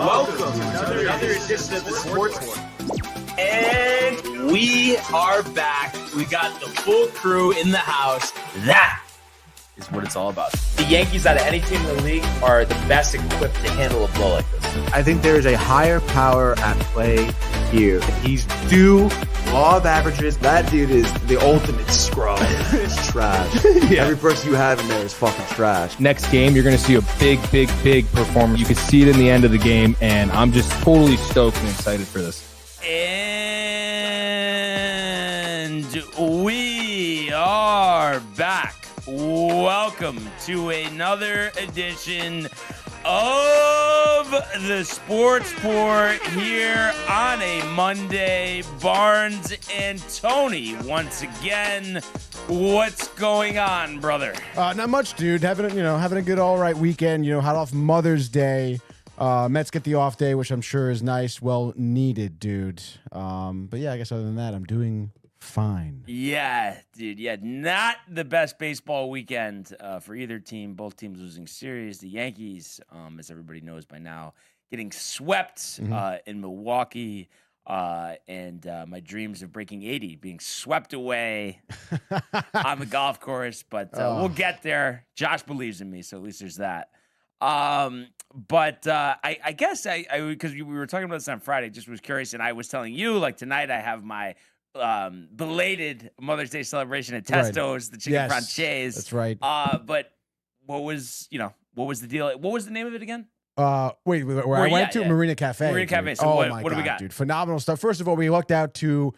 Welcome to another edition of the Sports One. And we are back. We got the full crew in the house. That is what it's all about. The Yankees, out of any team in the league, are the best equipped to handle a blow like this. I think there is a higher power at play here. He's due law of averages. That dude is the ultimate scrub. It's trash. Yeah. Every person you have in there is fucking trash. Next game, you're going to see a big performance. You can see it in the end of the game, and I'm just totally stoked and excited for this. And we are back. Welcome to another edition of the Sports Report here on a Monday. Barnes and Tony, once again, what's going on, brother? Not much, dude. Having a good, all right weekend. Hot off Mother's Day. Mets get the off day, which I'm sure is nice, well needed, dude. But yeah, I guess other than that, I'm doing fine. Yeah, dude. Yeah, not the best baseball weekend for either team. Both teams losing series. The Yankees, as everybody knows by now, getting swept in Milwaukee. And my dreams of breaking 80 being swept away on the golf course. But we'll get there. Josh believes in me, so at least there's that. But I guess because we were talking about this on Friday, just was curious, and I was telling you, like, tonight I have my belated Mother's Day celebration at Testo's, the chicken franchise. That's right. But what was the deal? What was the name of it again? Wait, where I went to Marina Cafe. Marina Cafe. So what do we got? Dude? Phenomenal stuff. First of all, we lucked out to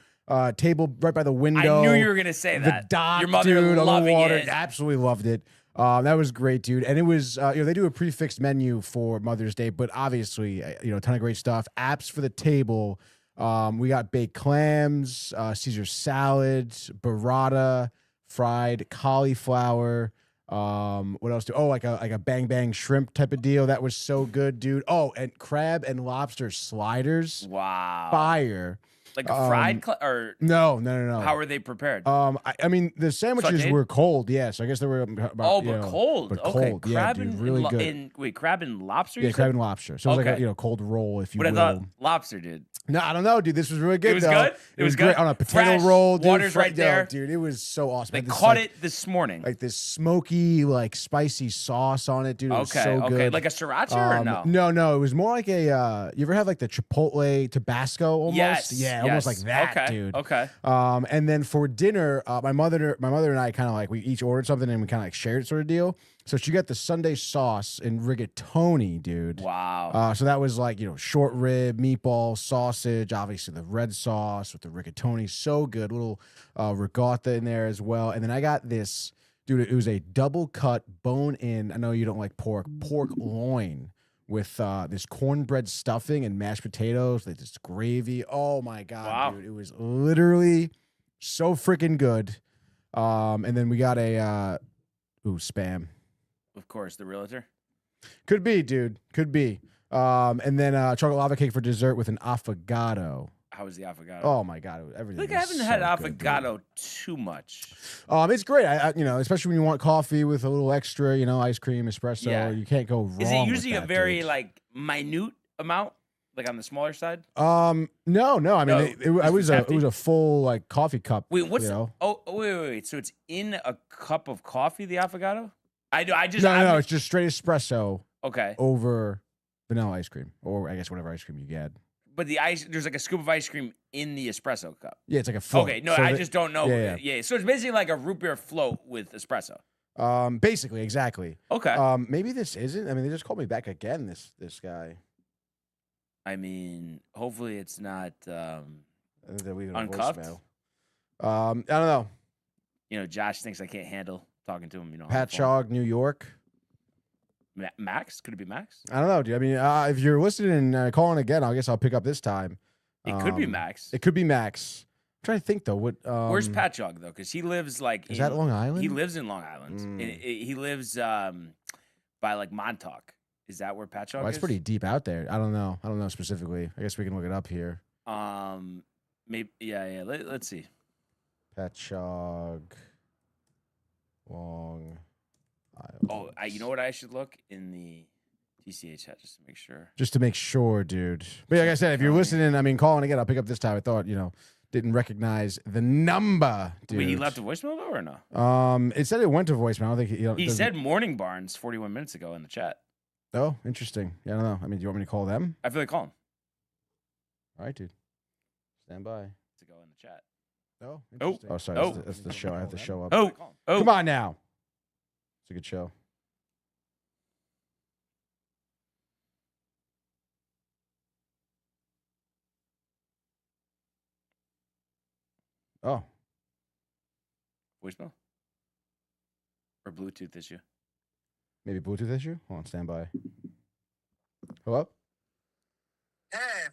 table right by the window. I knew you were going to say that. The dock, your mother dude, loving water. it. Absolutely loved it. That was great, dude. And it was, they do a prefixed menu for Mother's Day, but obviously, a ton of great stuff. Apps for the table. We got baked clams, Caesar salad, burrata, fried cauliflower. What else? Like a bang bang shrimp type of deal. That was so good, dude. Oh, and crab and lobster sliders. Wow. Fire. Like a fried or no. How were they prepared? I mean the sandwiches were cold. Yeah, so I guess they were about, cold. But okay, cold. crab yeah, dude, and really good. Crab and lobster. Yeah, crab and lobster. So it was like a cold roll, if you will. But I thought lobster, dude. No, I don't know, dude. This was really good. It was good. It was great on a potato Fresh, roll. Dude, water's right there, dude. It was so awesome. They caught it this morning. Like this smoky, like spicy sauce on it, dude. It was so good. Like a sriracha or no? No. It was more like a. You ever have like the Chipotle Tabasco almost? Yes. Yeah, almost like that, dude. Okay. And then for dinner, my mother and I kind of like we each ordered something and we kind of like shared sort of deal. So she got the Sunday sauce and rigatoni, dude. Wow. So that was like, short rib, meatball, sausage, obviously the red sauce with the rigatoni. So good. Little regatta in there as well. And then I got this, dude, it was a double cut bone in. I know you don't like pork loin with this cornbread stuffing and mashed potatoes, like this gravy. Oh my God, dude. It was literally so freaking good. And then we got a, spam. Of course, the realtor. Could be, dude. Could be. And then chocolate lava cake for dessert with an affogato. How was the affogato? Oh my God, everything. I haven't had affogato too much. It's great. I especially when you want coffee with a little extra, ice cream, espresso. Yeah. You can't go wrong. Is it usually with that, a very dude. like minute amount, like on the smaller side? No. I mean, it was a full like coffee cup. Wait, what's? Oh, wait. So it's in a cup of coffee, the affogato? No, it's just straight espresso. Okay. Over vanilla ice cream, or I guess whatever ice cream you get. But there's like a scoop of ice cream in the espresso cup. Yeah, it's like a float. Okay, no, I just don't know. Yeah. So it's basically like a root beer float with espresso. Basically, exactly. Okay. Maybe this isn't. I mean, they just called me back again. This guy. I mean, hopefully it's not uncuffed. I don't know. Josh thinks I can't handle talking to him. Patchogue, New York. Max? Could it be Max? I don't know, dude. I mean, if you're listening and calling again, I guess I'll pick up this time. It could be Max. It could be Max. I'm trying to think though. Where's Patchogue though? Because he lives like is that Long Island? He lives in Long Island. He lives by like Montauk. Is that where Patchogue is? That's pretty deep out there. I don't know specifically. I guess we can look it up here. Maybe. Yeah. Let's see. Patchogue, Long Island. Oh, you know what I should look in the DCH chat just to make sure. Just to make sure, dude. But like I said, if you're listening, I mean, calling again, I'll pick up this time. I thought, didn't recognize the number, dude. Wait, he left a voicemail though, or no? It said it went to voicemail. I don't think he said Morning Barnes 41 minutes ago in the chat. Oh, interesting. Yeah, I don't know. I mean, do you want me to call them? I feel like calling. All right, dude. Stand by. To go in the chat. Oh, interesting. Oh, sorry. That's the show. I have to show up. Oh, come on now. It's a good show. Oh. Voicemail? Or Bluetooth issue? Maybe Bluetooth issue? Hold on, stand by. Hello? Hey.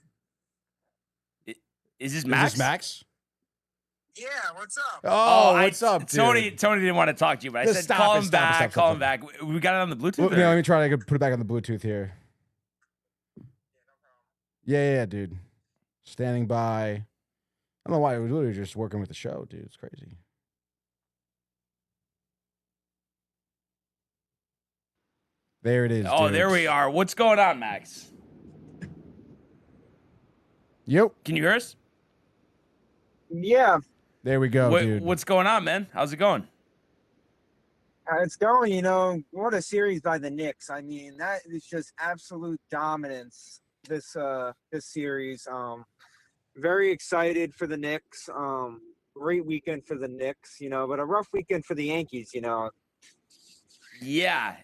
Is this Max? Is this Max? Yeah, what's up? Oh, what's up, dude? Tony didn't want to talk to you, but I said call him back. Call him back. We got it on the Bluetooth? Well, no, let me try to put it back on the Bluetooth here. Yeah, dude. Standing by. I don't know why. It was literally just working with the show, dude. It's crazy. There it is. Oh, dude. there we are. What's going on, Max? Yep. Can you hear us? Yeah, There we go, dude. What's going on, man? How's it going? it's going, what a series by the Knicks. I mean, that is just absolute dominance, this series. Very excited for the Knicks. Great weekend for the Knicks, but a rough weekend for the Yankees, Yeah,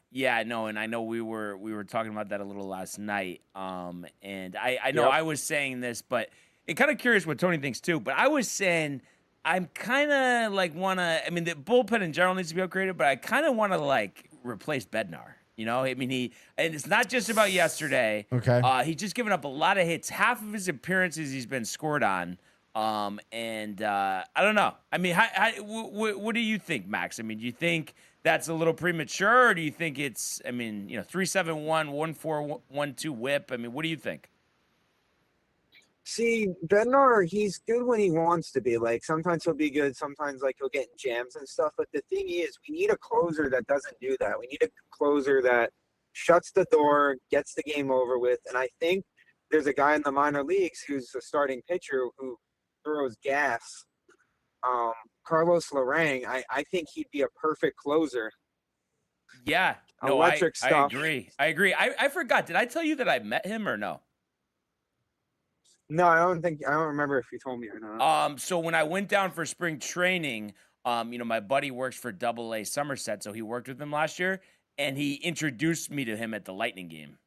no, and I know we were talking about that a little last night. And I know I was saying this, but I'm kind of curious what Tony thinks too. But I was saying I'm kind of like I mean, the bullpen in general needs to be upgraded, but I kind of want to like replace Bednar. I mean, and it's not just about yesterday. Okay. He's just given up a lot of hits. Half of his appearances he's been scored on. And I don't know. I mean, what do you think, Max? I mean, do you think that's a little premature, or do you think it's, 3.71, 1.412 whip? I mean, what do you think? See, Bednar, he's good when he wants to be. Like, sometimes he'll be good, sometimes, like, he'll get in jams and stuff. But the thing is, we need a closer that doesn't do that. We need a closer that shuts the door, gets the game over with. And I think there's a guy in the minor leagues who's a starting pitcher who throws gas. Carlos Larang, I think he'd be a perfect closer. Yeah. No, electric stuff. I agree. I forgot. Did I tell you that I met him or no? No, I don't remember if you told me or not. So when I went down for spring training, my buddy works for AA Somerset, so he worked with him last year, and he introduced me to him at the Lightning game.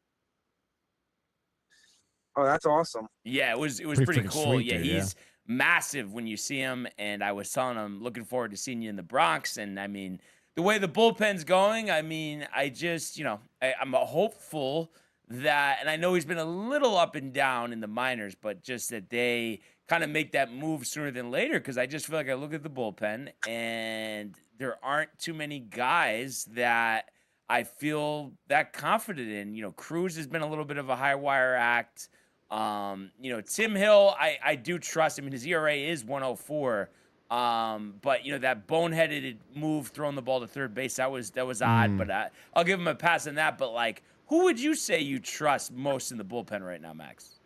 Oh, that's awesome. Yeah, it was pretty cool. Sweet, yeah, dude, he's massive when you see him, and I was telling him, looking forward to seeing you in the Bronx. And I mean, the way the bullpen's going, I mean, I just, I'm a hopeful that, and I know he's been a little up and down in the minors, but just that they kind of make that move sooner than later, because I just feel like I look at the bullpen and there aren't too many guys that I feel that confident in. Cruz has been a little bit of a high wire act. Tim Hill, I do trust. I mean, his ERA is 104. But that boneheaded move throwing the ball to third base, that was odd, but I'll give him a pass on that. But like, who would you say you trust most in the bullpen right now, Max?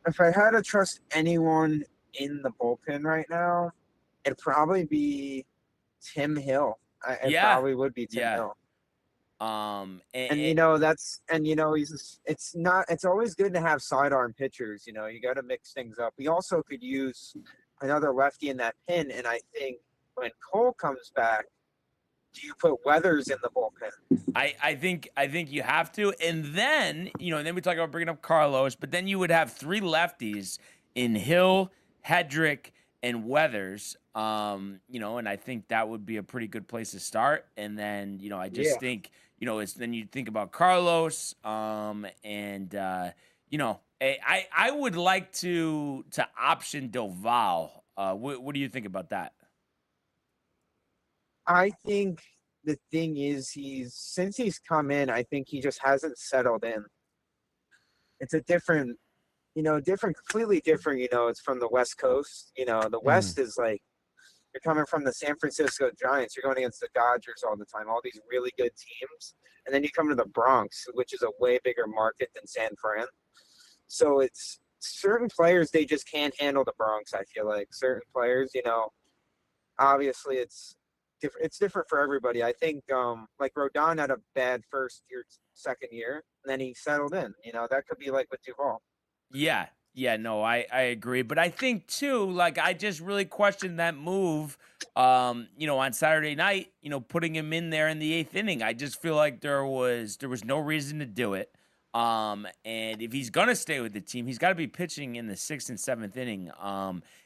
If I had to trust anyone in the bullpen right now, it'd probably be Tim Hill. It probably would be Tim Hill. It's always good to have sidearm pitchers. You got to mix things up. We also could use another lefty in that pin, and I think when Cole comes back, do you put Weathers in the bullpen? I think you have to, and then and then we talk about bringing up Carlos, but then you would have three lefties in Hill, Hedrick, and Weathers. And I think that would be a pretty good place to start. And then I just think it's then you think about Carlos, and I would like to option Doval. What do you think about that? I think the thing is since he's come in, I think he just hasn't settled in. It's a different, completely different, it's from the West Coast. The West is like You're coming from the San Francisco Giants. You're going against the Dodgers all the time, all these really good teams. And then you come to the Bronx, which is a way bigger market than San Fran. So it's certain players, they just can't handle the Bronx, I feel like. Certain players, obviously it's different for everybody. I think like Rodon had a bad first year, second year, and then he settled in. That could be like with Duvall. Yeah. Yeah, no, I agree. But I think, too, like, I just really questioned that move, on Saturday night, putting him in there in the 8th inning. I just feel like there was no reason to do it. And if he's going to stay with the team, he's got to be pitching in the 6th and 7th inning.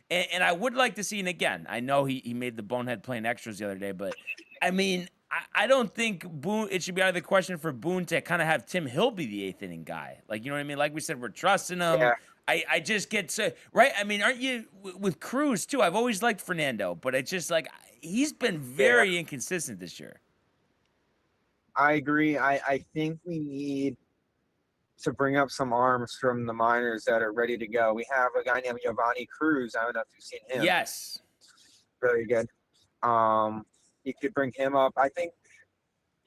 And I would like to see, and again, I know he made the bonehead playing extras the other day, but, I mean, I don't think it should be out of the question for Boone to kind of have Tim Hill be the 8th inning guy. Like, you know what I mean? Like we said, we're trusting him. Yeah. I just get so right. I mean, aren't you with Cruz too? I've always liked Fernando, but it's just like he's been very inconsistent this year. I agree. I think we need to bring up some arms from the minors that are ready to go. We have a guy named Giovanni Cruz. I don't know if you've seen him. Yes. Very good. You could bring him up. I think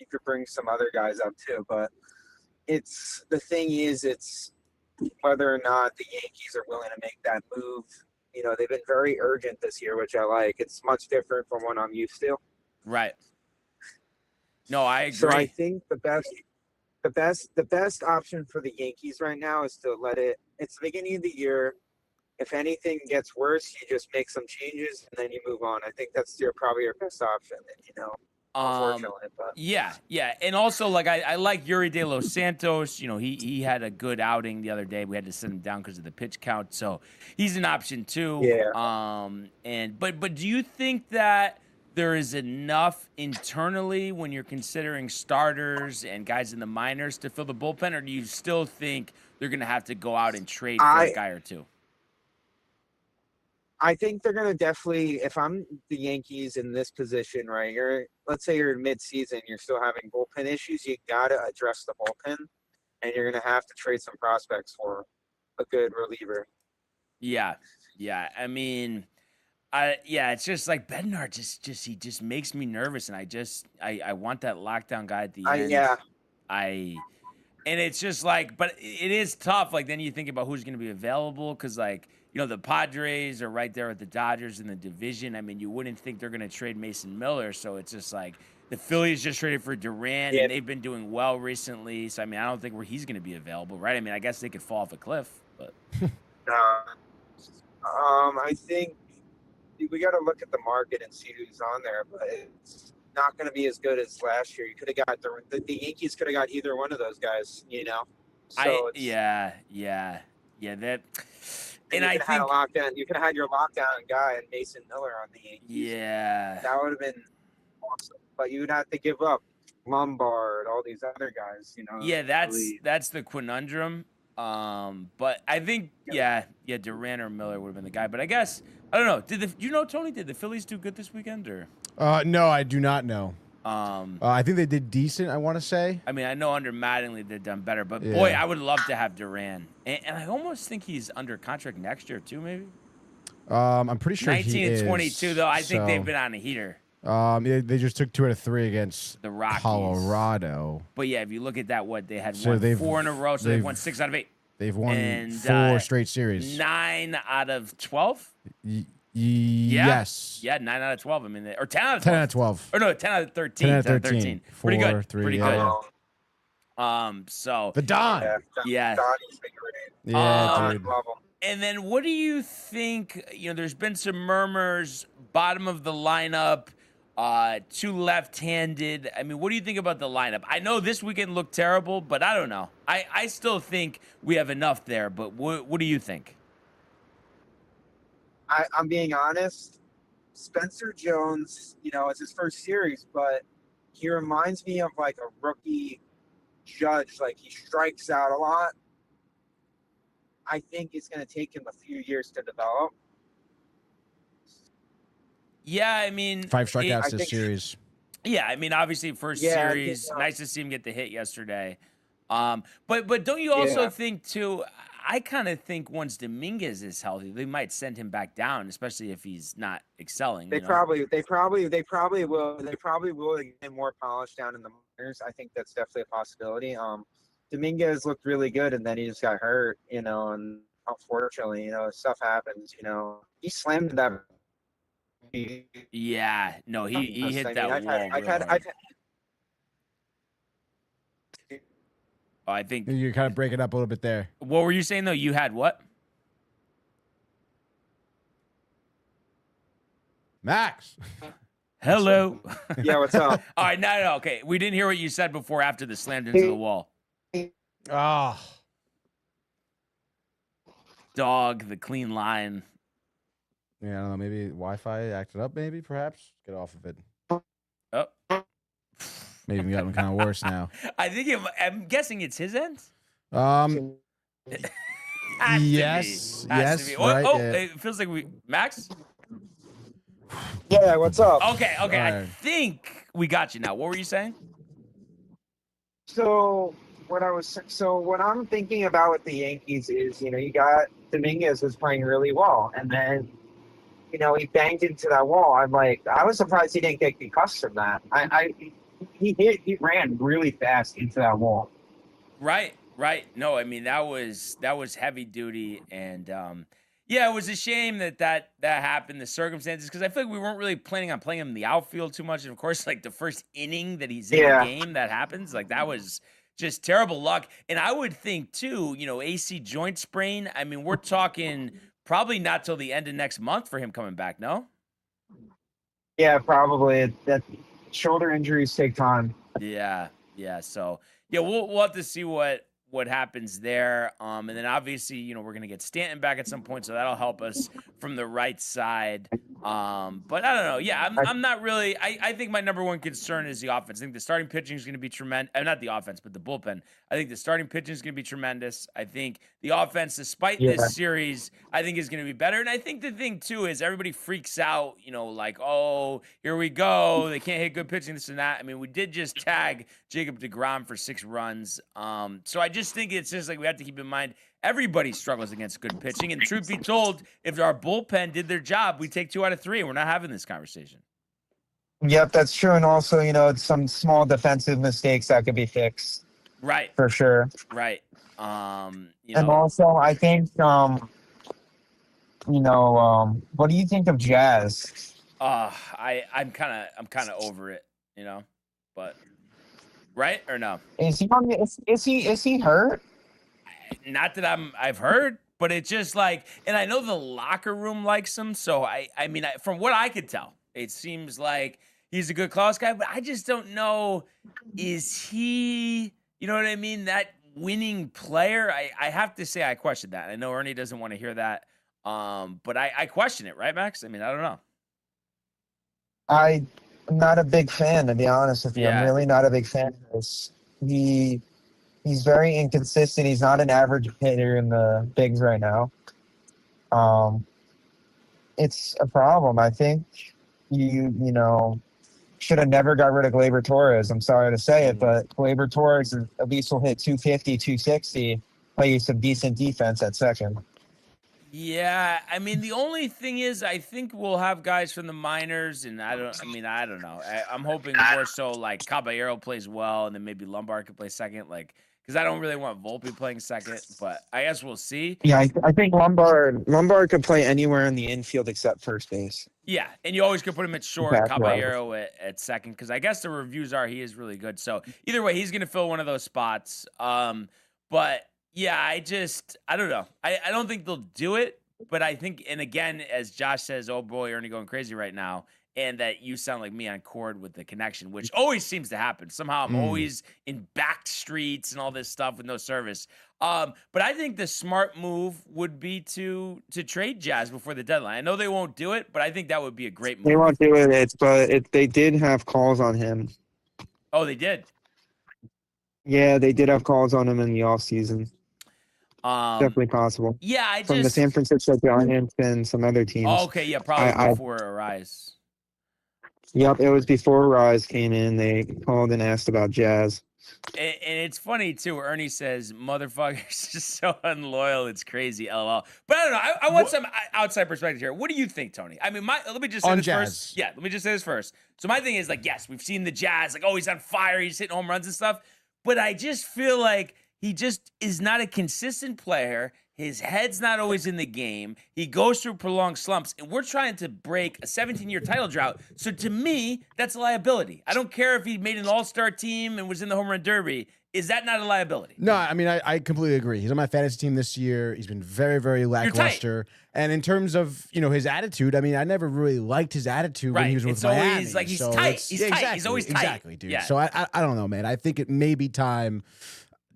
you could bring some other guys up too, but it's whether or not the Yankees are willing to make that move. They've been very urgent this year, which I like. It's much different from what I'm used to. Right. No, I agree. So I think the best option for the Yankees right now is to let it. It's the beginning of the year. If anything gets worse, you just make some changes and then you move on. I think that's probably your best option. Unfortunately, but yeah, and also like I like Yuri De Los Santos. He had a good outing the other day. We had to send him down because of the pitch count, so he's an option too. Yeah. But do you think that there is enough internally when you're considering starters and guys in the minors to fill the bullpen, or do you still think they're going to have to go out and trade for a guy or two? I think they're going to definitely, if I'm the Yankees in this position, right, let's say you're in mid-season, you're still having bullpen issues, you got to address the bullpen, and you're going to have to trade some prospects for a good reliever. Yeah. I mean, it's just like Bednar he just makes me nervous, and I want that lockdown guy at the end. And it's just like, but it is tough. Like, then you think about who's going to be available because, like, the Padres are right there with the Dodgers in the division. I mean, you wouldn't think they're going to trade Mason Miller. So it's just like the Phillies just traded for Durant, and they've been doing well recently. So, I mean, I don't think where he's going to be available, right? I mean, I guess they could fall off a cliff. But I think we got to look at the market and see who's on there. But it's not going to be as good as last year. You could have got the Yankees could have got either one of those guys, So that. And I think you could have had your lockdown guy and Mason Miller on the Yankees. Yeah. That would have been awesome. But you would have to give up Lombard, all these other guys, Yeah, that's the conundrum. But I think Durant or Miller would have been the guy. But I guess I don't know. Tony? Did the Phillies do good this weekend or? No, I do not know. I think they did decent, I want to say. I mean, I know under Mattingly they've done better, but boy, I would love to have Durant. And I almost think he's under contract next year too, maybe. I'm pretty sure 19 he and is, 22 though. I think they've been on a heater. They just took 2 out of 3 against the Rockies. Colorado. But yeah, if you look at that, they had won 4 in a row, so they've won 6 out of 8. They've won 4 straight series. 9 out of 12. Yes. Yeah, 9 out of 12. I mean, or 10 out of 12. 10 out of 12. Or no, 10 out of 13. 10 out of 13. Pretty 4, good. 3, Pretty yeah. good. So the Don. Yeah. Donnie's been great. Yeah, dude. Love him. And then what do you think? There's been some murmurs, bottom of the lineup, 2 left-handed. I mean, what do you think about the lineup? I know this weekend looked terrible, but I don't know. I still think we have enough there, but what do you think? I'm being honest. Spencer Jones, it's his first series, but he reminds me of like a rookie Judge. Like, he strikes out a lot. I think it's going to take him a few years to develop. Yeah, I mean, 5 strikeouts this series. Yeah, I mean, obviously first series, nice to see him get the hit yesterday. But don't you also think too? I kind of think once Dominguez is healthy, they might send him back down, especially if he's not excelling. They probably will get more polished down in the minors. I think that's definitely a possibility. Dominguez looked really good, and then he just got hurt, and unfortunately, stuff happens. He slammed that. Yeah, no, he hit that wall. I think you're kind of breaking up a little bit there. What were you saying though? You had what? Max. Hello. Yeah, what's up? All right, no, okay. We didn't hear what you said before after the slammed into the wall. Oh. Dog, the clean line. Yeah, I don't know. Maybe Wi-Fi acted up. Maybe, perhaps get off of it. Oh. Maybe we got them kind of worse now. I'm guessing it's his end. Yes. Right, yeah. It feels like Max. Yeah, what's up? Okay. Right. I think we got you now. What were you saying? So what I'm thinking about with the Yankees is, you got Dominguez was playing really well, and then, he banged into that wall. I was surprised he didn't get concussed from that. He ran really fast into that wall. Right. No, I mean that was heavy duty, and it was a shame that happened. The circumstances, because I feel like we weren't really planning on playing him in the outfield too much, and of course, like the first inning that he's in the game that happens, like that was just terrible luck. And I would think too, AC joint sprain. I mean, we're talking probably not till the end of next month for him coming back. No. Yeah, probably. That shoulder injuries take time. Yeah. So we'll have to see what happens there. And then obviously, we're gonna get Stanton back at some point, so that'll help us from the right side. But I don't know. Yeah, I'm not really. I think my number one concern is the offense. I think the starting pitching is gonna be tremendous. Not the offense, but the bullpen. I think the starting pitching is gonna be tremendous. I think the offense, despite this series, I think is gonna be better. And I think the thing too is everybody freaks out. Like, oh, here we go. They can't hit good pitching, this and that. I mean, we did just tag Jacob deGrom for 6 runs. So I just think it's just like we have to keep in mind everybody struggles against good pitching. And truth be told, if our bullpen did their job, we take 2 out of 3, and we're not having this conversation. Yep, that's true. And also, some small defensive mistakes that could be fixed. Right. For sure. Right. And also, I think, what do you think of Jazz? I'm kind of over it, but right or no? Is he hurt? Not that I've heard, but it's just like, and I know the locker room likes him. So I mean, from what I could tell, it seems like he's a good class guy, but I just don't know. Is he, you know what I mean? That winning player? I have to say I question that. I know Ernie doesn't want to hear that. But I question it, right, Max? I mean, I don't know. I'm not a big fan, to be honest with you. Yeah. I'm really not a big fan of this. He's very inconsistent. He's not an average hitter in the bigs right now. It's a problem. I think you should have never got rid of Gleyber Torres. I'm sorry to say it, but Gleyber Torres at least will hit 250, 260, play some decent defense at second. Yeah, I mean, the only thing is, I think we'll have guys from the minors, and I don't know. I'm hoping more so like Caballero plays well, and then maybe Lombard could play second, because I don't really want Volpe playing second, but I guess we'll see. Yeah, I think Lombard could play anywhere in the infield except first base. Yeah, and you always could put him at short, Caballero at second, because I guess the reviews are he is really good. So either way, he's going to fill one of those spots. But yeah, I don't know. I don't think they'll do it, but I think, and again, as Josh says, oh boy, Ernie going crazy right now, and that you sound like me on chord with the connection, which always seems to happen. Somehow I'm always in back streets and all this stuff with no service. But I think the smart move would be to trade Jazz before the deadline. I know they won't do it, but I think that would be a great move. They won't do it, but they did have calls on him. Oh, they did? Yeah, they did have calls on him in the offseason. Definitely possible. Yeah, from the San Francisco Giants and some other teams. Oh, okay, yeah, probably before Arise. Yep, it was before Rise came in. They called and asked about Jazz. And it's funny too. Ernie says, "Motherfuckers just so unloyal. It's crazy." LOL. But I don't know. I want some outside perspective here. What do you think, Tony? I mean, let me just say On this Jazz. first. Yeah, let me just say this first. So my thing is like, yes, we've seen the Jazz. Like, oh, he's on fire. He's hitting home runs and stuff. But I just feel like he just is not a consistent player. His head's not always in the game. He goes through prolonged slumps, and we're trying to break a 17-year title drought. So to me, that's a liability. I don't care if he made an all-star team and was in the home run derby. Is that not a liability? No, I mean, I completely agree. He's on my fantasy team this year. He's been very, very lackluster. And in terms of, his attitude, I mean, I never really liked his attitude when he was with Miami. It's always like he's tight. He's tight. Exactly, He's always tight. Exactly, dude. Yeah. So I don't know, man. I think it may be time.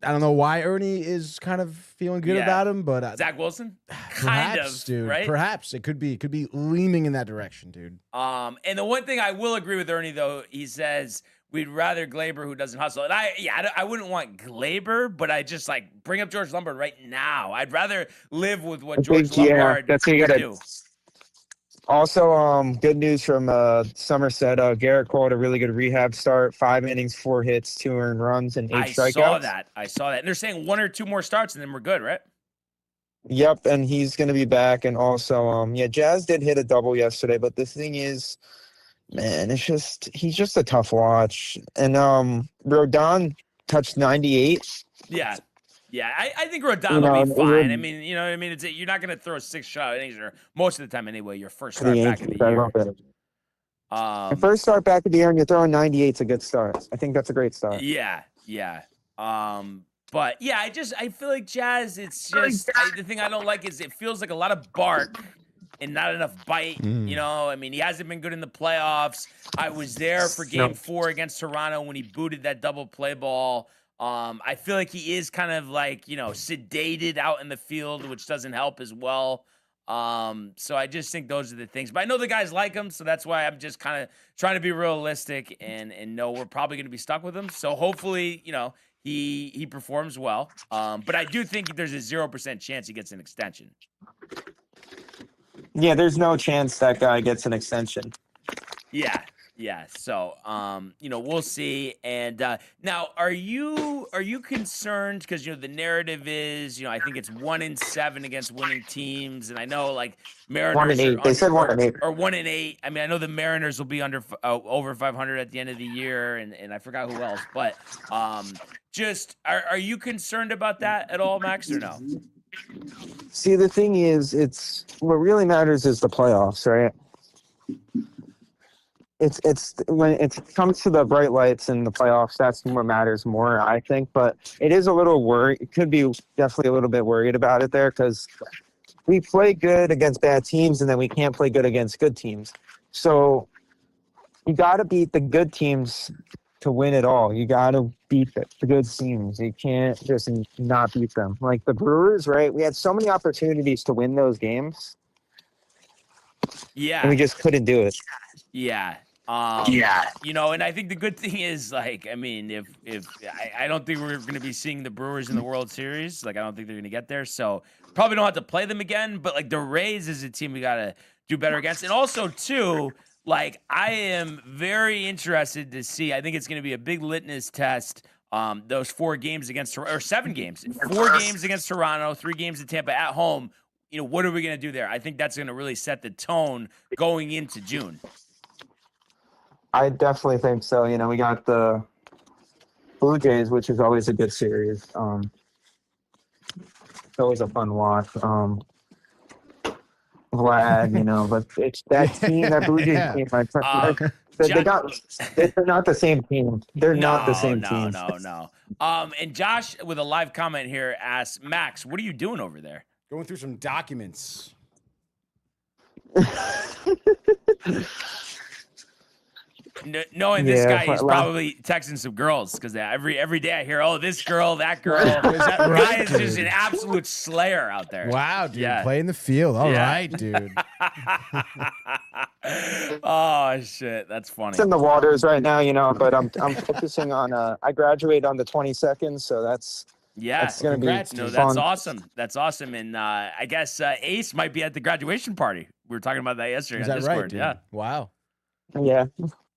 I don't know why Ernie is kind of feeling good about him, but Zach Wilson, perhaps, dude. Right? Perhaps it could be leaning in that direction, dude. And the one thing I will agree with Ernie though, he says we'd rather Glaber who doesn't hustle. And I wouldn't want Glaber, but I just like bring up George Lombard right now. I'd rather live with what George Lombard that's what you would gotta do. Also, good news from Somerset. Garrett called a really good rehab start. 5 innings, 4 hits, 2 earned runs, and 8 strikeouts. I saw that. And they're saying 1 or 2 more starts, and then we're good, right? Yep, and he's going to be back. And also, Jazz did hit a double yesterday, but the thing is, man, he's just a tough watch. And Rodon touched 98. Yeah. Yeah, I think Rodon will be fine. I mean, you know what I mean? You're not going to throw 6 shutout innings, or most of the time anyway, your first start back of the year. Your first start back of the year and you're throwing 98 is a good start. I think that's a great start. Yeah. But yeah, I feel like Jazz, it's just, the thing I don't like is it feels like a lot of bark and not enough bite. I mean, he hasn't been good in the playoffs. I was there for game 4 against Toronto when he booted that double play ball. I feel like he is kind of like, sedated out in the field, which doesn't help as well. So I just think those are the things. But I know the guys like him, so that's why I'm just kind of trying to be realistic and know we're probably going to be stuck with him. So hopefully, he performs well. But I do think there's a 0% chance he gets an extension. Yeah, there's no chance that guy gets an extension. Yeah. So, we'll see. And now, are you concerned? Because the narrative is, I think it's 1-7 against winning teams, and I know like Mariners 1-8. They said 1-8 or 1-8. I mean, I know the Mariners will be over 500 at the end of the year, and I forgot who else. But just are you concerned about that at all, Max, or no? See, the thing is, what really matters is the playoffs, right? It's when it comes to the bright lights in the playoffs, that's what matters more, I think. But it is a little worried. It could be definitely a little bit worried about it there because we play good against bad teams and then we can't play good against good teams. So you got to beat the good teams to win it all. You got to beat the good teams. You can't just not beat them. Like the Brewers, right? We had so many opportunities to win those games. Yeah. And we just couldn't do it. Yeah. And I think the good thing is, like, I mean, if I don't think we're going to be seeing the Brewers in the World Series. Like, I don't think they're going to get there. So probably don't have to play them again. But like the Rays is a team we got to do better against. And also too, like, I am very interested to see, I think it's going to be a big litmus test. Those 4 games against, or 7 games, 4 games against Toronto, 3 games in Tampa at home. What are we going to do there? I think that's going to really set the tone going into June. I definitely think so. We got the Blue Jays, which is always a good series. It's always a fun watch. Vlad, but it's that team, that Blue Jays team. They're not the same team. They're not the same team. No. And Josh, with a live comment here, asks, Max, what are you doing over there? Going through some documents. Knowing this guy, he's probably texting some girls because every day I hear, this girl, that girl. That guy is just an absolute slayer out there. Wow, dude, playing the field. All right, dude. Oh shit, that's funny. It's in the waters right now, but I'm focusing on. I graduate on the 22nd, so that's gonna be fun. That's awesome. That's awesome, and I guess Ace might be at the graduation party. We were talking about that yesterday. Is on that Discord. right, dude? Yeah. Wow. Yeah.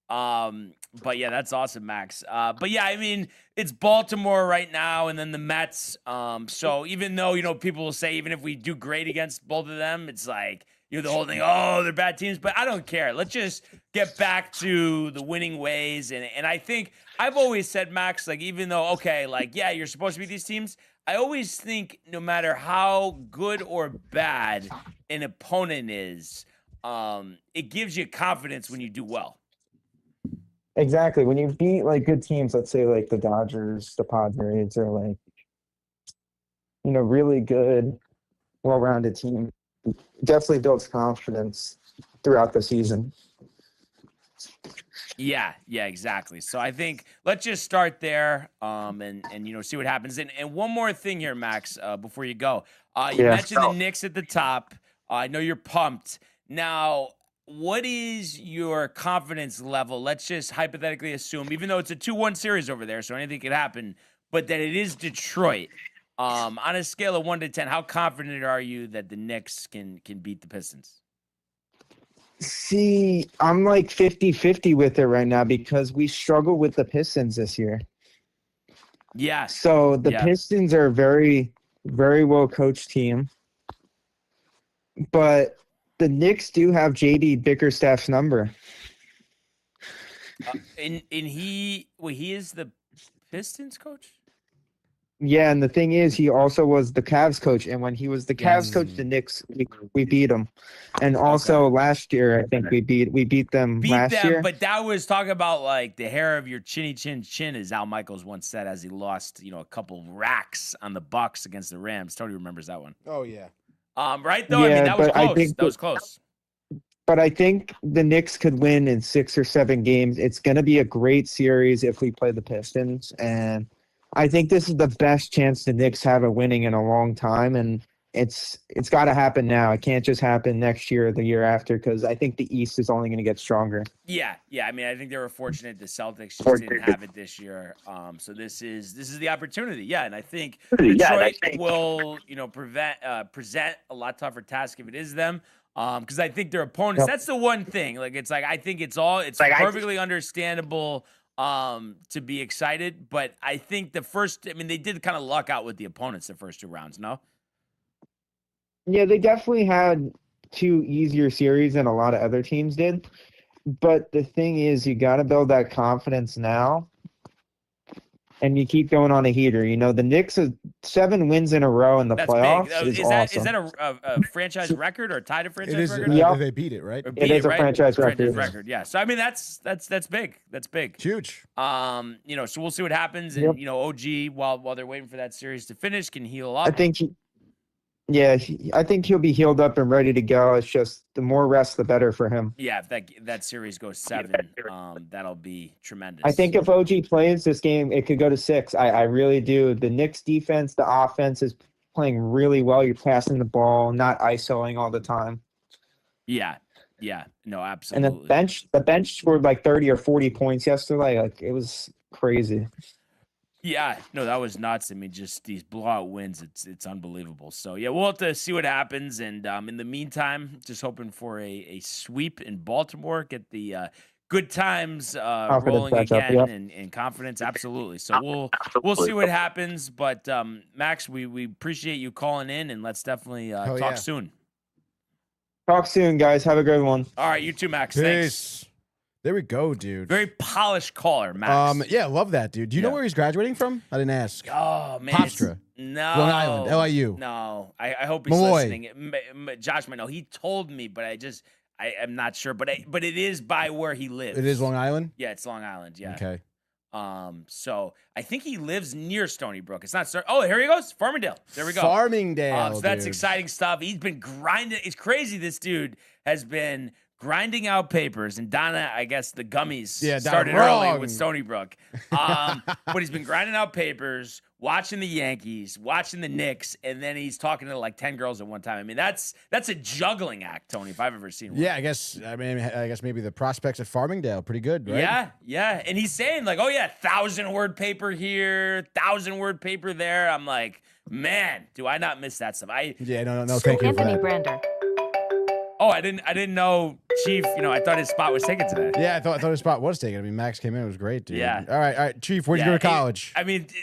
But yeah, that's awesome, Max. But yeah, I mean, it's Baltimore right now, and then the Mets. So even though people will say even if we do great against both of them, it's like the whole thing. Oh, they're bad teams, but I don't care. Let's just get back to the winning ways. And I think I've always said, Max, like even though you're supposed to beat these teams, I always think no matter how good or bad an opponent is, it gives you confidence when you do well. Exactly. When you beat good teams, let's say like the Dodgers, the Padres, or really good, well-rounded team, definitely builds confidence throughout the season. Yeah, exactly. So I think let's just start there, and see what happens. And one more thing here, Max, before you go. You mentioned the Knicks at the top. I know you're pumped. Now, what is your confidence level? Let's just hypothetically assume, even though it's a 2-1 series over there, so anything could happen, but that it is Detroit. On a scale of 1 to 10, how confident are you that the Knicks can beat the Pistons? See, I'm 50-50 with it right now because we struggle with the Pistons this year. Yeah. So the Pistons are a very, very well coached team, but the Knicks do have JD Bickerstaff's number. And he is the Pistons coach? Yeah, and the thing is, he also was the Cavs coach, and when he was the Cavs coach, the Knicks, we beat him. And also last year, I think we beat them last year. But that was talking about the hair of your chinny chin, as Al Michaels once said, as he lost a couple racks on the Bucks against the Rams. Tony remembers that one. Oh yeah. Right though. Yeah, I mean that was close. That was close. But I think the Knicks could win in 6 or 7 games. It's going to be a great series if we play the Pistons, and I think this is the best chance the Knicks have of winning in a long time, and it's got to happen now. It can't just happen next year or the year after because I think the East is only going to get stronger. Yeah. I mean, I think they were fortunate the Celtics just didn't have it this year. So this is the opportunity. Yeah, and I think Detroit will present a lot tougher task if it is them. Because I think their opponents. That's the one thing. I think it's perfectly understandable. To be excited, but I think they did kind of luck out with the opponents the first 2 rounds, no? Yeah, they definitely had 2 easier series than a lot of other teams did. But the thing is, you got to build that confidence now, and you keep going on a heater. The Knicks have 7 wins in a row in the playoffs. Is that a franchise record or tied a franchise record? Yep. They beat it, right? It is a franchise record. Yeah. So I mean that's big. That's big. Huge. So we'll see what happens, and OG while they're waiting for that series to finish can heal up. I think he'll be healed up and ready to go. It's just the more rest, the better for him. Yeah, if that series goes 7, that'll be tremendous. I think if OG plays this game, it could go to 6. I really do. The Knicks defense, the offense is playing really well. You're passing the ball, not isoing all the time. Yeah. No, absolutely. And the bench scored 30 or 40 points yesterday. It was crazy. Yeah, no, that was nuts. I mean, just these blowout wins, it's unbelievable. So, yeah, we'll have to see what happens. And in the meantime, just hoping for a sweep in Baltimore, get the good times rolling again and confidence. Absolutely. So we'll see what happens. But, Max, we appreciate you calling in, and let's definitely talk soon. Talk soon, guys. Have a good one. All right, you too, Max. Peace. Thanks. There we go, dude. Very polished caller, Max. Yeah, love that, dude. Do you know where he's graduating from? I didn't ask. Oh, man. Hofstra. No. Long Island, LIU. No. I hope he's listening. Josh might know. He told me, but I'm not sure. But it is by where he lives. It is Long Island? Yeah, it's Long Island, yeah. Okay. So I think he lives near Stony Brook. It's not. Oh, here he goes, Farmingdale. There we go. Farmingdale. So that's exciting stuff. He's been grinding. It's crazy. This dude has been grinding out papers, and Donna, I guess the gummies started early with Stony Brook. But he's been grinding out papers, watching the Yankees, watching the Knicks, and then he's talking to 10 girls at one time. I mean, that's a juggling act, Tony, if I've ever seen one. Yeah, I guess maybe the prospects at Farmingdale pretty good, right? Yeah. And he's saying 1,000-word paper here, 1,000-word paper there. I'm like, man, do I not miss that stuff? No, thank you for Anthony that. Brander. Oh, I didn't know Chief. I thought his spot was taken today. Yeah, I thought his spot was taken. I mean, Max came in. It was great, dude. Yeah. All right, Chief. Where'd you go to college?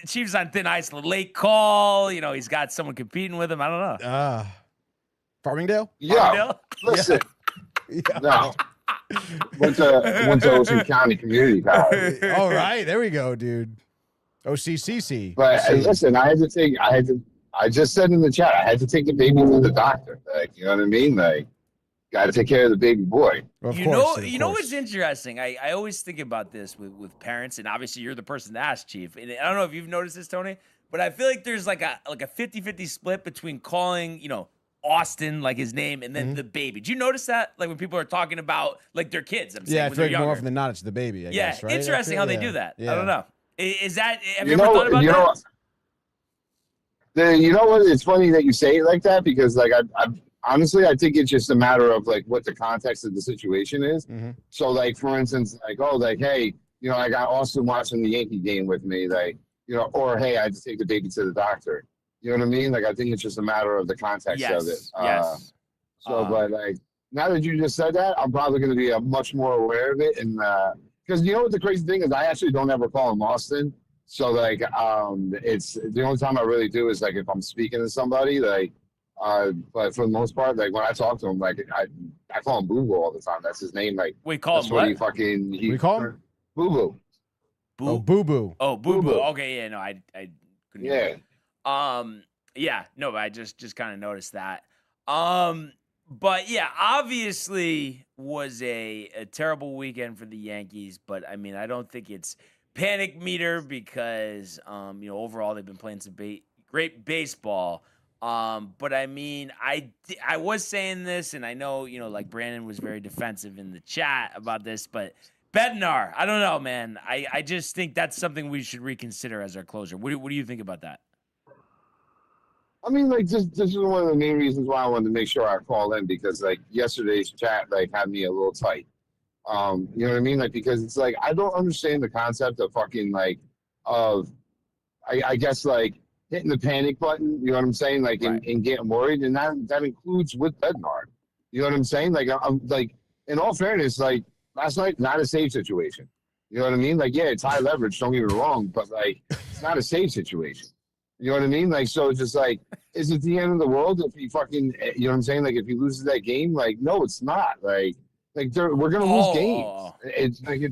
Chief's on thin ice. Late call. He's got someone competing with him. I don't know. Farmingdale? Yeah. Listen. Yeah. No. Went to Ocean County Community College. All right, there we go, dude. OCCC. But listen, I just said in the chat, I had to take the baby to the doctor. Like, you know what I mean? Like, got to take care of the baby boy. Of You course. know what's interesting? I always think about this with parents, and obviously you're the person to ask, Chief. And I don't know if you've noticed this, Tony, but I feel like there's like a 50-50 split between calling, Austin, like his name, and then the baby. Do you notice that? Like when people are talking about like their kids, I'm saying, Yeah, I when feel they're like more younger. often than not, it's the baby, I guess, right? Interesting how they do that. I don't know. Is that, have you You ever know, thought about you know, that? you know what? It's funny that you say it like that because, like, I honestly, I think it's just a matter of like what the context of the situation is. Mm-hmm. So, like, for instance, like, oh, like, hey, I got Austin watching the Yankee game with me, like, or hey, I had to take the baby to the doctor. You know what I mean? Like, I think it's just a matter of the context of it. Yes. But like, now that you just said that, I'm probably going to be much more aware of it. And because you know what the crazy thing is, I actually don't ever call him Austin. So like, it's the only time I really do is like if I'm speaking to somebody, like, but for the most part, like when I talk to him, like I call him Boo Boo all the time. That's his name. Like, We call him what? what? We call him Boo Boo. Oh, Boo Boo. Oh, Boo Boo. Boo-boo. Okay, yeah, no, I couldn't hear Yeah. that. No, I just kind of noticed that. But yeah, obviously was a terrible weekend for the Yankees, but I mean, I don't think it's panic meter because overall they've been playing some great baseball. But I mean, I was saying this, and I know, like Brandon was very defensive in the chat about this, but Bednar, I don't know, man. I just think that's something we should reconsider as our closer. What do you think about that? I mean, like, this is one of the main reasons why I wanted to make sure I call in because, like, yesterday's chat, like, had me a little tight. You know what I mean? Like, because it's like, I don't understand the concept of fucking, like, I guess, like, hitting the panic button, you know what I'm saying? Like, Right. and getting worried. And that includes with Bednar. You know what I'm saying? Like, I'm like, in all fairness, like, last night, not a safe situation. You know what I mean? Like, yeah, it's high leverage, don't get me wrong, but, like, it's not a safe situation. You know what I mean? Like, so it's just like, is it the end of the world if he fucking, you know what I'm saying? Like, if he loses that game, like, no, it's not. Like we're going to lose games. It's like,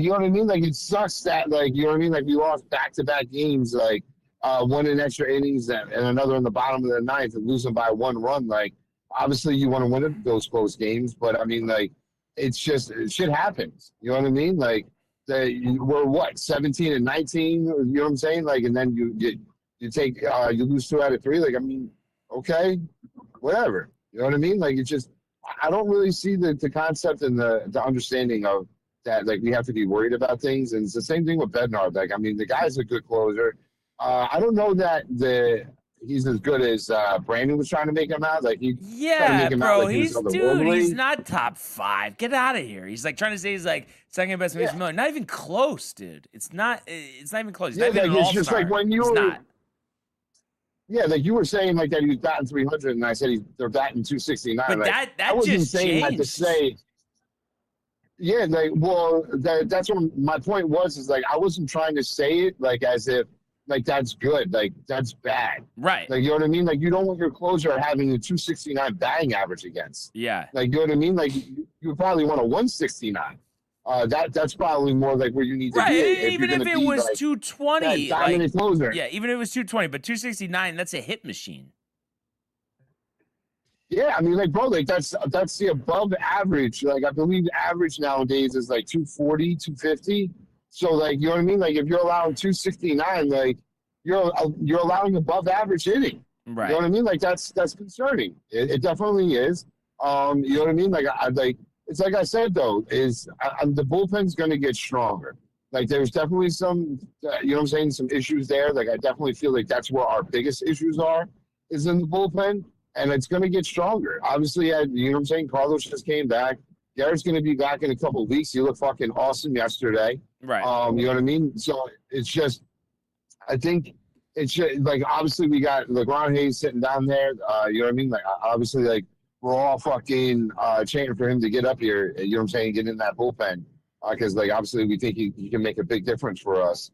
you know what I mean? Like, it sucks that, like, you know what I mean? Like, we lost back-to-back games, like, one in extra innings and another in the bottom of the ninth and losing by 1 run. Like, obviously you want to win those close games, but I mean, like, it's just, shit happens. You know what I mean? Like, we're what 17 and 19. You know what I'm saying? Like, and then you take you lose 2 out of 3. Like, I mean, okay, whatever. You know what I mean? Like, it's just I don't really see the concept and the understanding of that. Like, we have to be worried about things, and it's the same thing with Bednar. Like, I mean, the guy's a good closer. I don't know that he's as good as Brandon was trying to make him out. Like, he's not top 5. Get out of here. He's like trying to say he's like second best baseball player. Not even close, dude. It's not even close. He's not even an it's just like when you were. Not. Yeah, like you were saying, like that he was batting 300, and I said they're batting 269. But like, that I wasn't just saying changed. that to say. Yeah, like, well, that's what my point was. Is like I wasn't trying to say it like as if like that's good, like that's bad. Right. Like, you know what I mean? Like, you don't want your closer having a 269 batting average against. Yeah. Like, you know what I mean? Like, you probably want a 169. That's probably more like where you need to be. Even if it was 220, dominant closer. Yeah, even if it was 220, but 269, that's a hit machine. Yeah, I mean, like, bro, like that's the above average. Like, I believe the average nowadays is like 240, 250. So, like, you know what I mean? Like, if you're allowing 269, like, you're allowing above average hitting. Right. You know what I mean? Like, that's concerning. It definitely is. You know what I mean? Like, it's like I said, though, the bullpen's going to get stronger. Like, there's definitely some, you know what I'm saying, some issues there. Like, I definitely feel like that's where our biggest issues is in the bullpen, and it's going to get stronger. Obviously, you know what I'm saying, Carlos just came back. Garrett's going to be back in a couple of weeks. He looked fucking awesome yesterday. Right. You know what I mean? So, it's just, I think it's just, like, obviously we got LeGron Hayes sitting down there. You know what I mean? Like, obviously, like, we're all fucking chanting for him to get up here. You know what I'm saying? Get in that bullpen because like obviously we think he can make a big difference for us.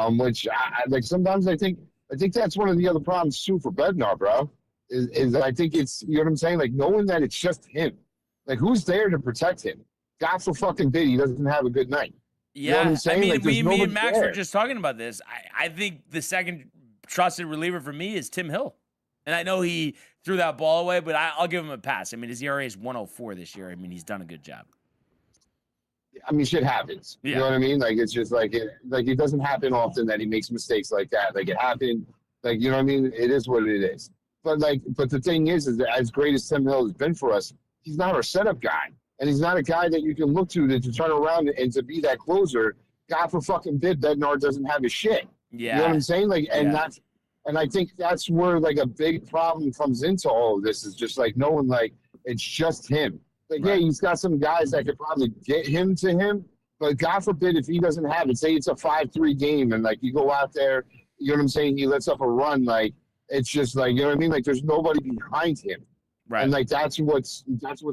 Which like sometimes I think that's one of the other problems too for Bednar, bro. Is I think it's, you know what I'm saying? Like knowing that it's just him. Like who's there to protect him? God for fucking bid, he doesn't have a good night. Yeah, you know what I'm saying? I mean, like, me and Max there. were just talking about this. I think the second trusted reliever for me is Tim Hill. And I know he threw that ball away, but I'll give him a pass. I mean, his ERA is 104 this year. I mean, he's done a good job. I mean, shit happens. Yeah. You know what I mean? Like, it's just like it doesn't happen often that he makes mistakes like that. Like, it happened. Like, you know what I mean? It is what it is. But the thing is that as great as Tim Hill has been for us, he's not our setup guy. And he's not a guy that you can look to turn around and to be that closer. God for fucking bid, Bednar doesn't have his shit. Yeah. You know what I'm saying? Like, and I think that's where like a big problem comes into all of this is just like knowing like it's just him. Like, Right. yeah, he's got some guys that could probably get him to him, but God forbid if he doesn't have it, say it's a 5-3 game and like you go out there, you know what I'm saying? He lets up a run. Like, it's just like, you know what I mean? Like there's nobody behind him. Right. And like, that's what's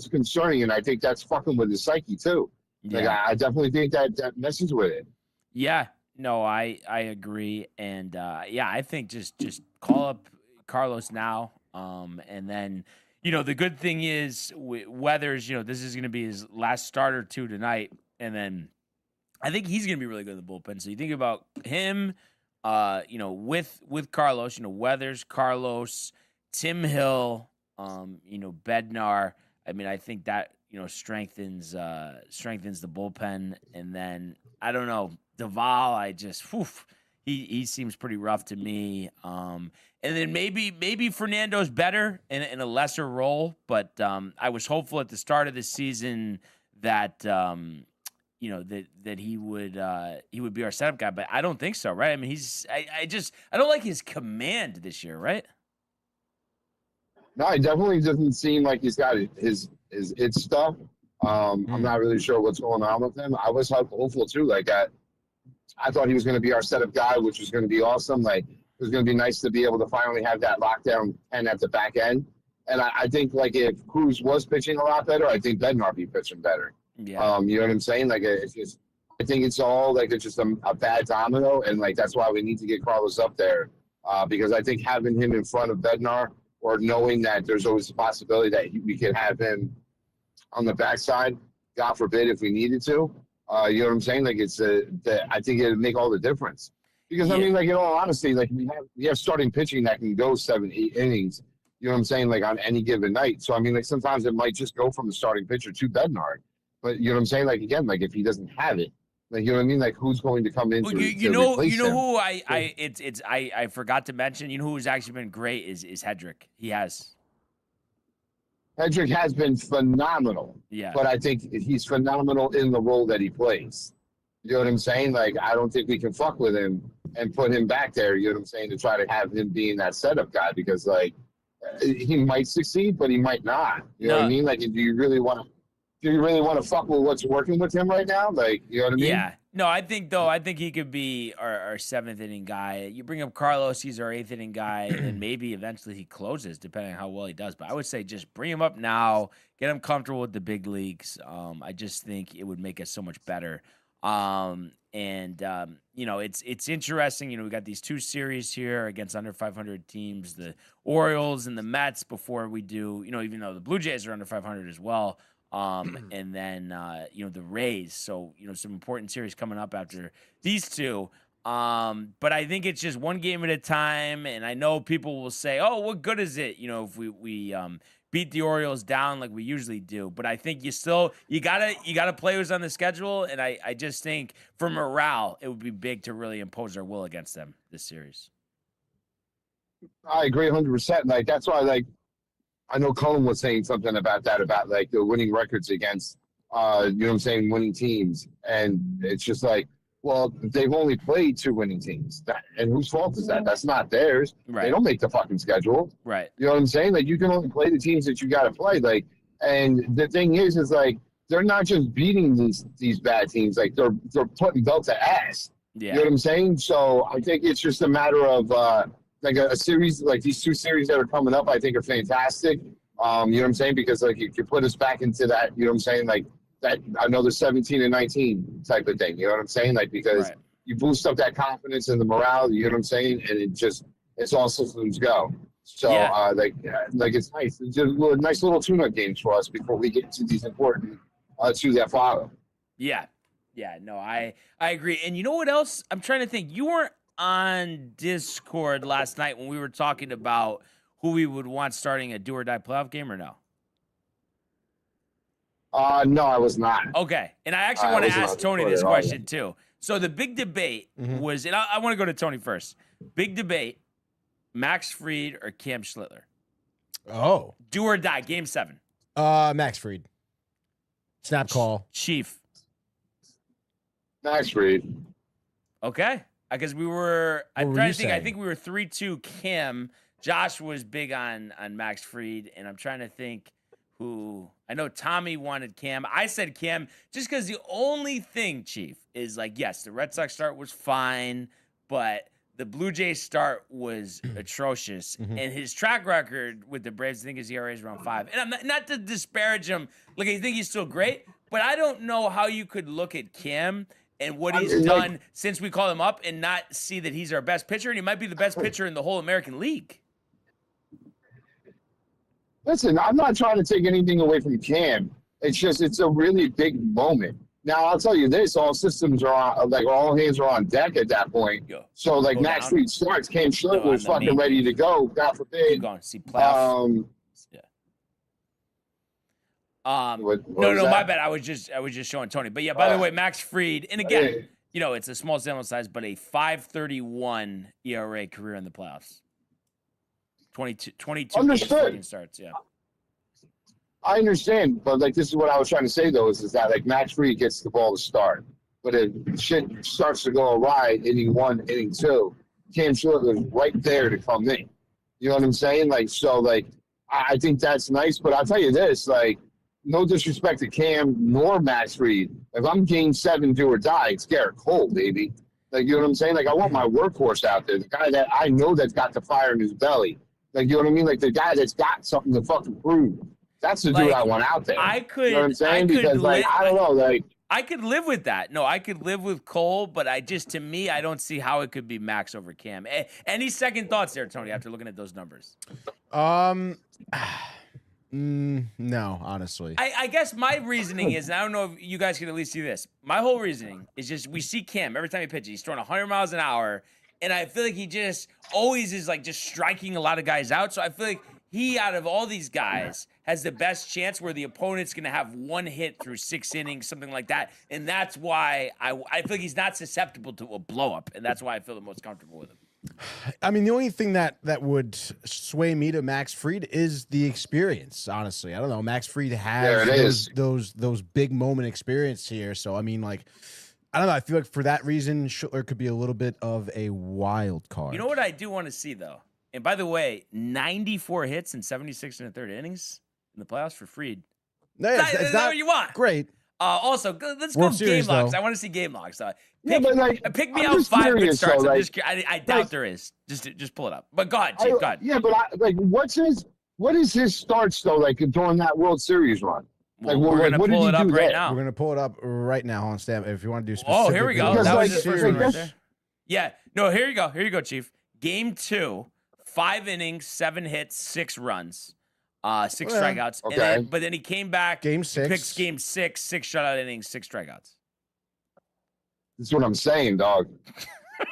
concerning. And I think that's fucking with his psyche too. Like, Yeah. I definitely think that messes with it. Yeah, no, I agree, and I think just call up Carlos now, and then the good thing is Weathers, this is going to be his last starter too tonight, and then I think he's going to be really good in the bullpen. So you think about him, with Carlos, Weathers, Carlos, Tim Hill, Bednar. I mean, I think that strengthens the bullpen, and then I don't know. Duvall, he seems pretty rough to me. And then maybe Fernando's better in a lesser role, but I was hopeful at the start of the season that that he would be our setup guy, but I don't think so, right? I mean, I don't like his command this year, right? No, it definitely doesn't seem like he's got his stuff. I'm not really sure what's going on with him. I was hopeful too, like that. I thought he was going to be our setup guy, which was going to be awesome. Like, it was going to be nice to be able to finally have that lockdown 10 at the back end. And I think, like, if Cruz was pitching a lot better, I think Bednar would be pitching better. Yeah. You know what I'm saying? Like, it's just, I think it's all, like, it's just a bad domino. And, like, that's why we need to get Carlos up there. Because I think having him in front of Bednar or knowing that there's always a possibility that we could have him on the backside, God forbid, if we needed to. You know what I'm saying? Like, it's I think it'd make all the difference. Because, I mean, like, in all honesty, like, we have starting pitching that can go 7-8 innings, you know what I'm saying, like, on any given night. So, I mean, like, sometimes it might just go from the starting pitcher to Bednar. But, you know what I'm saying? Like, again, like, if he doesn't have it, like, you know what I mean? Like, who's going to come in to replace him? Who I forgot to mention, who's actually been great is Hedrick. He has. Hedrick has been phenomenal. Yeah. But I think he's phenomenal in the role that he plays. You know what I'm saying? Like, I don't think we can fuck with him and put him back there, you know what I'm saying, to try to have him being that setup guy because, like, he might succeed, but he might not. You know what I mean? Like, do you really want to fuck with what's working with him right now? Like, you know what I mean? Yeah. No, I think he could be our 7th inning guy. You bring up Carlos, he's our 8th inning guy, and maybe eventually he closes, depending on how well he does. But I would say just bring him up now, get him comfortable with the big leagues. I just think it would make us so much better. It's interesting. We got these 2 series here against under 500 teams, the Orioles and the Mets before we do, even though the Blue Jays are under 500 as well. And then, the Rays. So, some important series coming up after these 2. But I think it's just one game at a time. And I know people will say, oh, what good is it? If we beat the Orioles down like we usually do. But I think you gotta play who's on the schedule. And I just think for morale, it would be big to really impose our will against them this series. I agree 100%. Like, that's why, like, I know Cullen was saying something about that, about like the winning records against, you know what I'm saying, winning teams. And it's just like, well, they've only played 2 winning teams. And whose fault is that? That's not theirs. Right. They don't make the fucking schedule. Right. You know what I'm saying? Like, you can only play the teams that you got to play. Like, and the thing is like, they're not just beating these bad teams. Like, they're putting belt to ass. Yeah. You know what I'm saying? So I think it's just a matter of, like a series, like these 2 series that are coming up, I think are fantastic. You know what I'm saying? Because like you put us back into that, you know what I'm saying? Like that another 17 and 19 type of thing. You know what I'm saying? Like because you boost up that confidence and the morale. You know what I'm saying? And it's all systems go. So like it's nice. It's just nice little tune-up games for us before we get to these important two that follow. Yeah. Yeah, no, I agree. And you know what else? I'm trying to think. You weren't on Discord last night when we were talking about who we would want starting a do or die playoff game, or no? No, I was not. Okay. And I actually want to ask Tony this question too. So the big debate was, and I want to go to Tony first. Big debate, Max Fried or Cam Schlittler? Oh. Do or die, game 7. Max Fried. Snap call. Chief. Max Fried. Okay. Because we were, I'm What trying were to think, you I think we were 3-2 Cam. Josh was big on Max Fried, and I'm trying to think who, I know Tommy wanted Cam. I said Cam just because the only thing, Chief, is like, yes, the Red Sox start was fine, but the Blue Jays start was atrocious. And his track record with the Braves, I think his ERA is around 5. And I'm not to disparage him. Like, I think he's still great, but I don't know how you could look at Cam and what he's done since we called him up and not see that he's our best pitcher, and he might be the best pitcher in the whole American League. Listen, I'm not trying to take anything away from Cam. It's just, it's a really big moment. Now, I'll tell you this, all systems are on, like all hands are on deck at that point. So, like, Max Fried starts, Cam Schlittler was fucking ready to go, God forbid. Keep going. See playoff. No, my bad. I was just showing Tony. But yeah, by the way, Max Fried, and again, you know, it's a small sample size, but a 5.31 ERA career in the playoffs. 22 games starts, yeah. I understand, but like this is what I was trying to say though, is that like Max Fried gets the ball to start, but if shit starts to go awry, inning 1, inning 2, Cam Schlittler's right there to come in. You know what I'm saying? Like so, like I think that's nice, but I'll tell you this, like no disrespect to Cam nor Max Fried. If I'm game 7 do or die, it's Garrett Cole, baby. Like you know what I'm saying? Like I want my workhorse out there, the guy that I know that's got the fire in his belly. Like, you know what I mean? Like, the guy that's got something to fucking prove. That's the dude I want out there. I could, you know what I'm saying? Because, like, I don't know, like. I could live with that. No, I could live with Cole, but to me, I don't see how it could be Max over Cam. Any second thoughts there, Tony, after looking at those numbers? No, honestly. I guess my reasoning is, and I don't know if you guys can at least see this. My whole reasoning is just we see Cam every time he pitches. He's throwing 100 miles an hour. And I feel like he just always is like just striking a lot of guys out. So I feel like he, out of all these guys, has the best chance where the opponent's going to have one hit through 6 innings, something like that. And that's why I feel like he's not susceptible to a blow up. And that's why I feel the most comfortable with him. I mean, the only thing that would sway me to Max Fried is the experience, honestly. I don't know. Max Fried has those big moment experience here. So, I mean, like, I don't know. I feel like for that reason, Schlittler could be a little bit of a wild card. You know what I do want to see, though? And by the way, 94 hits and 76 in the third innings in the playoffs for Fried. No, it's not what you want. Great. Also, let's go World game Series, logs. though. I want to see game logs. But like, pick me I'm out 5 good starts. though, I doubt there is. Just pull it up. But go ahead, Chief. Go ahead. Yeah, but what is his starts though? Like during that World Series run. Well, we're going to pull it up right now. We're going to pull it up right now on Stamp. If you want to do specific. Oh, here we go. Because, That like, was his first one right that's- there. Yeah. No, here you go. Here you go, Chief. Game 2, 5 innings, 7 hits, 6 runs, 6 strikeouts. Okay. But then he came back. Game 6. Picks game 6, 6 shutout innings, 6 strikeouts. That's what I'm saying, dog.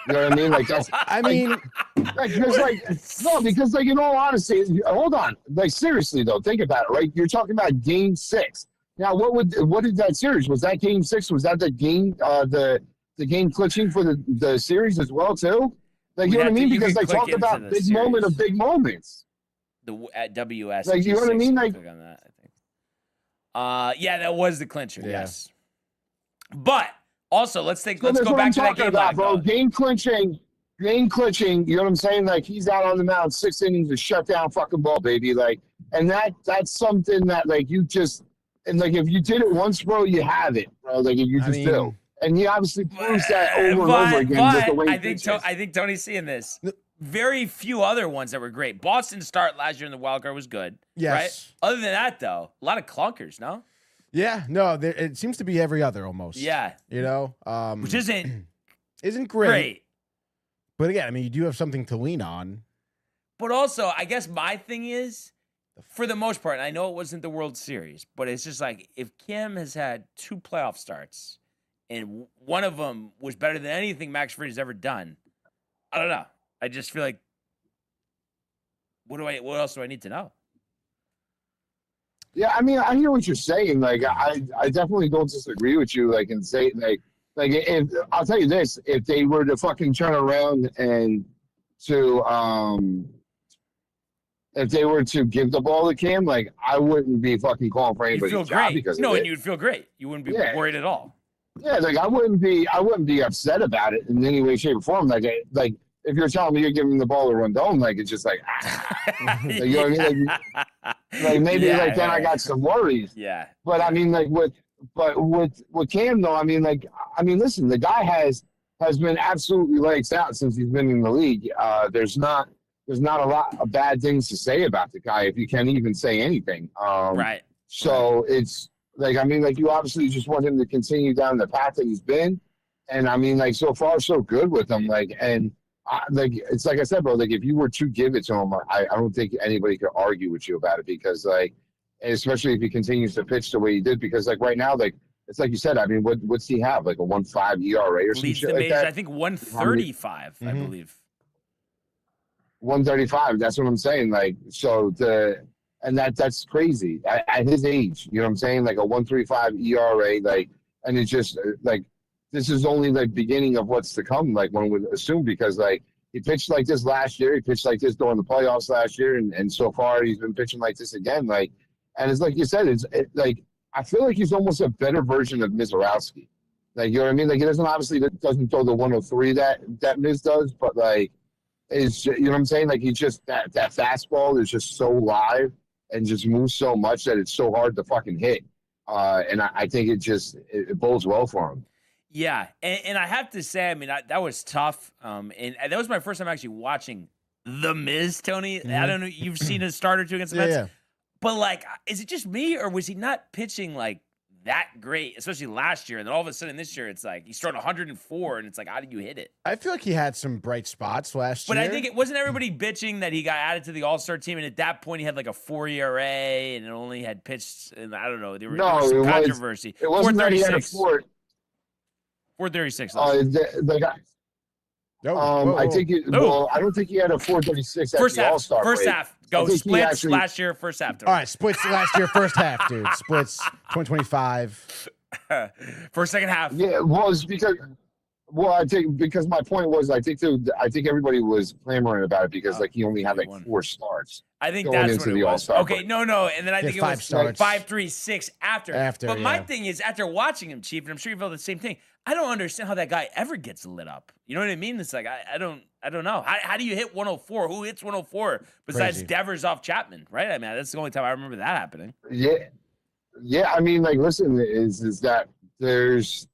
You know what I mean? Like that's. I mean, because in all honesty, hold on. Like seriously though, think about it. Right? You're talking about game 6. Now, what did that series? Was that game 6? Was that the game the game clinching for the series as well too? Like you know what I mean? Because they talk about big moment of big moments. At WS. Like you know what I mean? Like click on that, I think. Yeah, that was the clincher. Yeah. Yes. But also, let's go that's back what I'm to that talking game about, log, bro. Game clinching. You know what I'm saying? Like he's out on the mound, 6 innings of shut down fucking ball, baby. Like, and that's something that like you just and like if you did it once, bro, you have it, bro. Like you just do. And he obviously proves that over and over again with the way he pitches. I think Tony's seeing this. very few other ones that were great. Boston's start last year in the wild card was good. Yes. Right? Other than that, though, a lot of clunkers, no? Yeah, no, it seems to be every other almost. Yeah. You know? Which isn't great. But again, I mean, you do have something to lean on. But also, I guess my thing is, for the most part, and I know it wasn't the World Series, but it's just like if Kim has had 2 playoff starts and one of them was better than anything Max Friday's ever done, I don't know. I just feel like, what else do I need to know? Yeah, I mean, I hear what you're saying. Like, I definitely don't disagree with you. Like, and say like if I'll tell you this, if they were to fucking turn around and if they were to give the ball to Cam, like I wouldn't be fucking calling for anybody's You'd feel job great. because No, of and it. you'd feel great. You wouldn't be worried at all. Yeah, like I wouldn't be upset about it in any way, shape, or form. Like if you're telling me you're giving the ball to Rondon, like it's just like, like you know what I mean? Like maybe then I got some worries. Yeah. But I mean, like with Cam though, I mean, listen, the guy has been absolutely lights out since he's been in the league. There's not a lot of bad things to say about the guy if you can even say anything. Right. So it's like, I mean, like you obviously just want him to continue down the path that he's been. And I mean, like so far so good with him. Like, and like, it's like I said, bro, like if you were to give it to him, I don't think anybody could argue with you about it because like, especially if he continues to pitch the way he did, because like right now, like, it's like you said, I mean, what's he have? Like a 1.5 ERA or some Leads shit the like majors, that? I think 135, I believe. 135. That's what I'm saying. Like, so that's crazy at his age. You know what I'm saying? Like a 1.35 ERA. Like, and it's just like this is only the beginning of what's to come. Like one would assume because like he pitched like this last year. He pitched like this during the playoffs last year, and so far he's been pitching like this again. Like, and it's like you said, like I feel like he's almost a better version of Mizorowski. Like, you know what I mean? Like he doesn't throw the 103 that Miz does, but like. Is you know what I'm saying? Like he just that fastball is just so live and just moves so much that it's so hard to fucking hit. And I think it bodes well for him. Yeah, and I have to say, I mean, that was tough. And that was my first time actually watching The Miz, Tony. I don't know, you've seen a start or two against the Mets, Yeah. but like, is it just me or was he not pitching like that great, especially last year? And then all of a sudden this year, it's like he's throwing 104, and it's like, how do you hit it? I feel like he had some bright spots last year. But I think it wasn't everybody bitching that he got added to the All-Star team, and at that point he had like a 4 ERA, and it only had pitched, and I don't know, there was some controversy. It wasn't that he had a 436. the guy. I think well, I don't think he had a 436 at the All-Star First break. half. Go splits last year, first half. All right, splits last year, first half, dude. Splits 2025. First, second half. Yeah, well, it's because I think because my point was I think everybody was clamoring about it because like he only had like 4 starts. I think going that's into what the it was. All-Star Okay, break. no, and then I think it was 5 starts. 5, 3, 6 after. But my yeah. thing is, after watching him, Chief, and I'm sure you felt the same thing. I don't understand how that guy ever gets lit up. You know what I mean? It's like I don't know. How do you hit 104? Who hits 104 besides Crazy. Devers off Chapman? Right? I mean, that's the only time I remember that happening. Yeah. I mean, like, listen, is that there's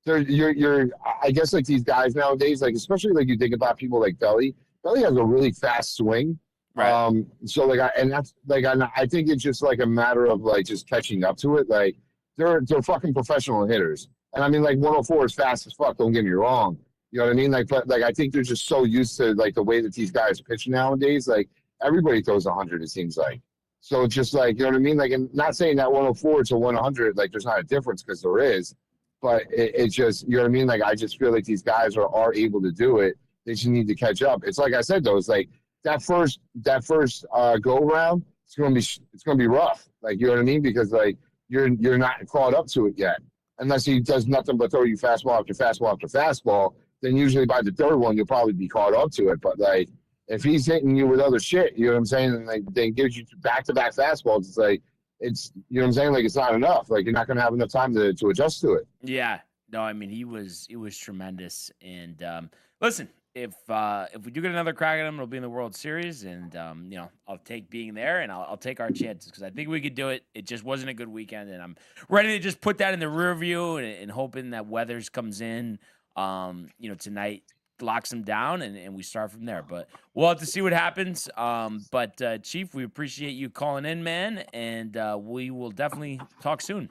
you're I guess like these guys nowadays, like especially like you think about people like Belly. Belly has a really fast swing. Right. So like I think it's just like a matter of like just catching up to it. Like they're fucking professional hitters. And I mean like 104 is fast as fuck, don't get me wrong. You know what I mean? Like but like I think they're just so used to like the way that these guys pitch nowadays. Like everybody throws 100, it seems like. So it's just like, you know what I mean? Like, and not saying that 104 to 100, like there's not a difference because there is, but it's just, you know what I mean? Like, I just feel like these guys are able to do it. They just need to catch up. It's like I said, though, it's like that first go round, it's going to be rough. Like, you know what I mean? Because like, you're not caught up to it yet. Unless he does nothing but throw you fastball after fastball after fastball, then usually by the third one, you'll probably be caught up to it. But like, if he's hitting you with other shit, you know what I'm saying, and like then gives you back-to-back fastballs, it's like it's you know what I'm saying, like it's not enough. Like you're not going to have enough time to adjust to it. Yeah, no, I mean he was tremendous. And listen, if we do get another crack at him, it'll be in the World Series, and you know I'll take being there, and I'll take our chances because I think we could do it. It just wasn't a good weekend, and I'm ready to just put that in the rear view and hoping that Weathers comes in, you know, tonight. locks them down, and we start from there. But we'll have to see what happens. But Chief, we appreciate you calling in, man, and we will definitely talk soon.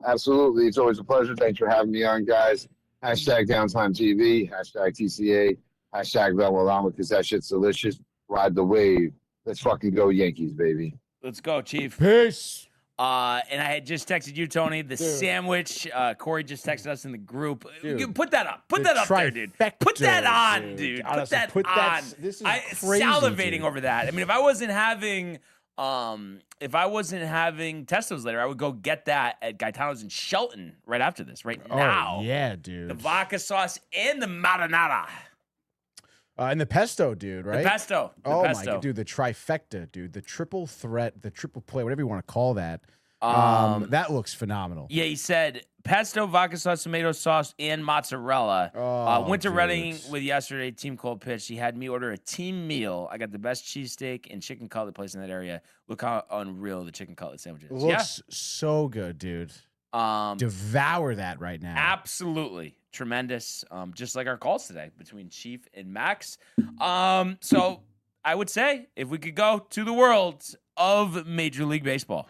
Absolutely. It's always a pleasure. Thanks for having me on, guys. Hashtag Downtime TV, hashtag TCA, hashtag Velolama, because that shit's delicious. Ride the wave. Let's fucking go Yankees, baby. Let's go, Chief. Peace. And I had just texted you, Tony, the sandwich. Corey just texted us in the group. Dude, put that up. Put that up there, dude. Put that on, dude. Honestly, put that on. This is crazy, salivating dude. over that. I mean, if I wasn't having Testos later, I would go get that at Gaetano's in Shelton right after this, right now. Yeah, dude. The vodka sauce and the marinara. And the pesto, dude, right? The pesto. My God, dude, the trifecta, dude. The triple threat, the triple play, whatever you want to call that. That looks phenomenal. Yeah, he said pesto, vodka sauce, tomato sauce, and mozzarella. Went to dude. Reading with yesterday, team cold pitch. He had me order a team meal. I got the best cheesesteak and chicken cutlet place in that area. Look how unreal the chicken cutlet sandwich is. Looks so good, dude. Devour that right now. Absolutely. Tremendous. Just like our calls today between Chief and Max. So I would say if we could go to the world of Major League Baseball.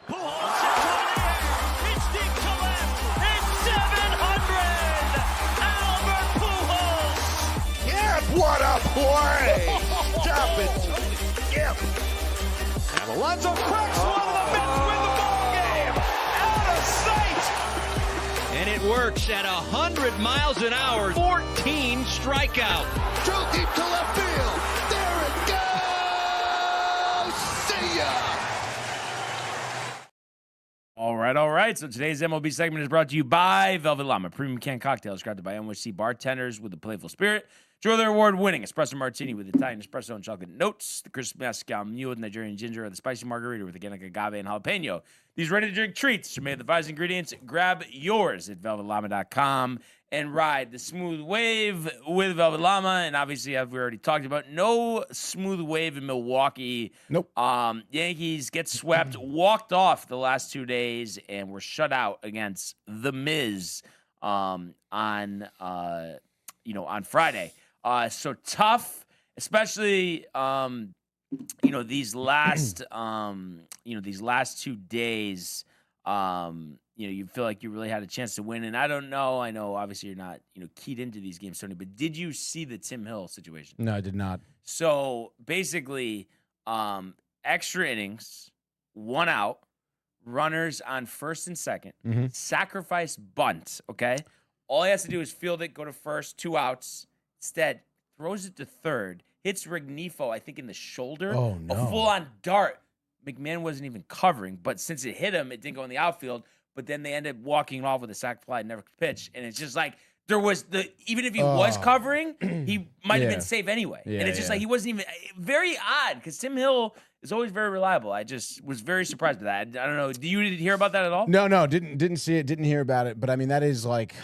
What a play! Stop it! Yep. And Alonso cracks one of the Mets win the ball game! Out of sight! And it works at 100 miles an hour. 14 strikeout. Drove deep to left field. There it goes! See ya! All right. So today's MLB segment is brought to you by Velvet Llama, premium canned cocktails crafted by NYC bartenders with a playful spirit. Enjoy their award-winning espresso martini with Italian espresso and chocolate notes, the crisp mezcal mule with Nigerian ginger, or the spicy margarita with organic agave and jalapeno. These ready-to-drink treats are made with the finest ingredients. Grab yours at velvetlama.com and ride the smooth wave with Velvet Llama. And obviously, as we already talked about, no smooth wave in Milwaukee. Nope. Yankees get swept, walked off the last 2 days, and were shut out against The Miz on Friday. So tough, especially these last 2 days. You feel like you really had a chance to win, and I don't know. I know obviously you're not keyed into these games, Tony, but did you see the Tim Hill situation? No, I did not. So basically, extra innings, 1 out, runners on first and second, sacrifice bunt. Okay, all he has to do is field it, go to first, 2 outs. Instead, throws it to third, hits Rengifo, I think, in the shoulder. Oh, no. A full-on dart. McMahon wasn't even covering, but since it hit him, it didn't go in the outfield. But then they ended up walking off with a sac fly, never pitch. And it's just like even if he was covering, he might have been safe anyway. Yeah, and it's just like he wasn't even very odd because Tim Hill is always very reliable. I just was very surprised by that. I don't know. Did you hear about that at all? No, didn't see it, didn't hear about it. But I mean, that is like,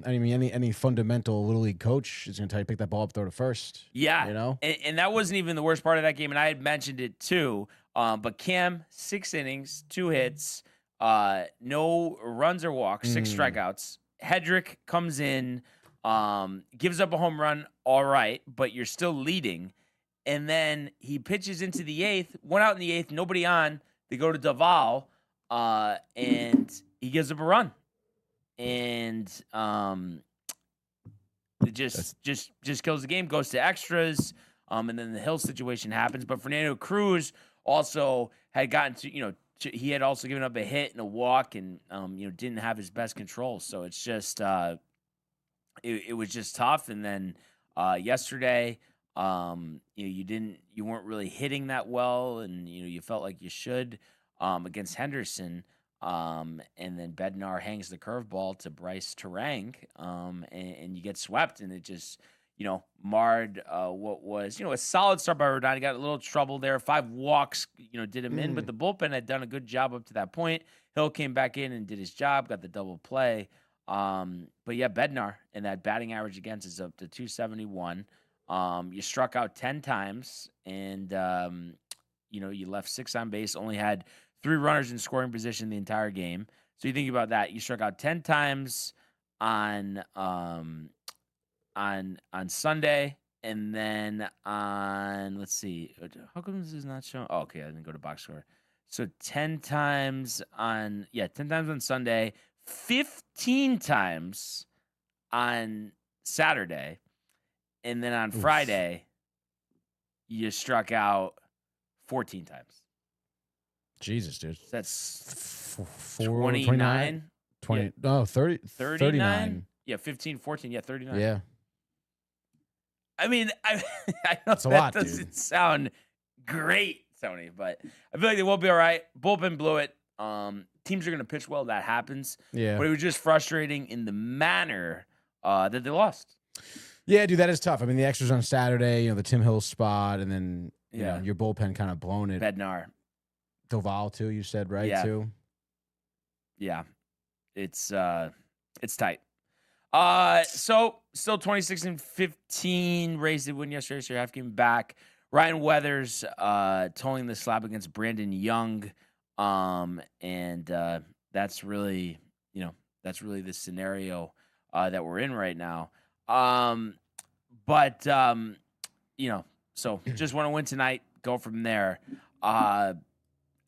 any fundamental little league coach is going to tell you to pick that ball up, throw to first. Yeah, and that wasn't even the worst part of that game, and I had mentioned it too. But Cam, 6 innings, 2 hits, no runs or walks, 6 strikeouts. Hedrick comes in, gives up a home run, all right, but you're still leading. And then he pitches into the 8th, 1 out in the 8th, nobody on. They go to Duvall, and he gives up a run. And it just kills the game, goes to extras, and then the Hill situation happens. But Fernando Cruz also had gotten to, he had also given up a hit and a walk, and didn't have his best control. So it's just it was just tough. And then yesterday, you weren't really hitting that well, and you felt like you should against Henderson. And then Bednar hangs the curveball to Bryce Terang, and you get swept, and it just, marred what was, a solid start by Reitan. He got a little trouble there. 5 walks, did him in, but the bullpen had done a good job up to that point. Hill came back in and did his job, got the double play. But yeah, Bednar, and that batting average against is up to 271. You struck out 10 times, and, you left 6 on base, only had 3 runners in scoring position the entire game. So you think about that. You struck out 10 times on on Sunday, and then on, let's see, how come this is not showing? Oh, okay, I didn't go to box score. So 10 times on Sunday, 15 times on Saturday, and then on Friday, you struck out 14 times. Jesus, dude. So that's 29? 20. Yeah. No, 30. 39? Yeah, 15, 14. Yeah, 39. Yeah. I mean, I know That's a that lot, doesn't dude. sound great, Tony, but I feel like they will be all right. Bullpen blew it. Teams are going to pitch well. That happens. Yeah. But it was just frustrating in the manner that they lost. Yeah, dude, that is tough. I mean, the extras on Saturday, the Tim Hill spot, and then Yeah. your bullpen kind of blown it. Bednar. Doval too, you said, right? Yeah. Too. Yeah. It's tight. So still 26-15. Rays did win yesterday, so you're half game back. Ryan Weathers towing the slab against Brandon Young. And that's really the scenario that we're in right now. So just want to win tonight, go from there. I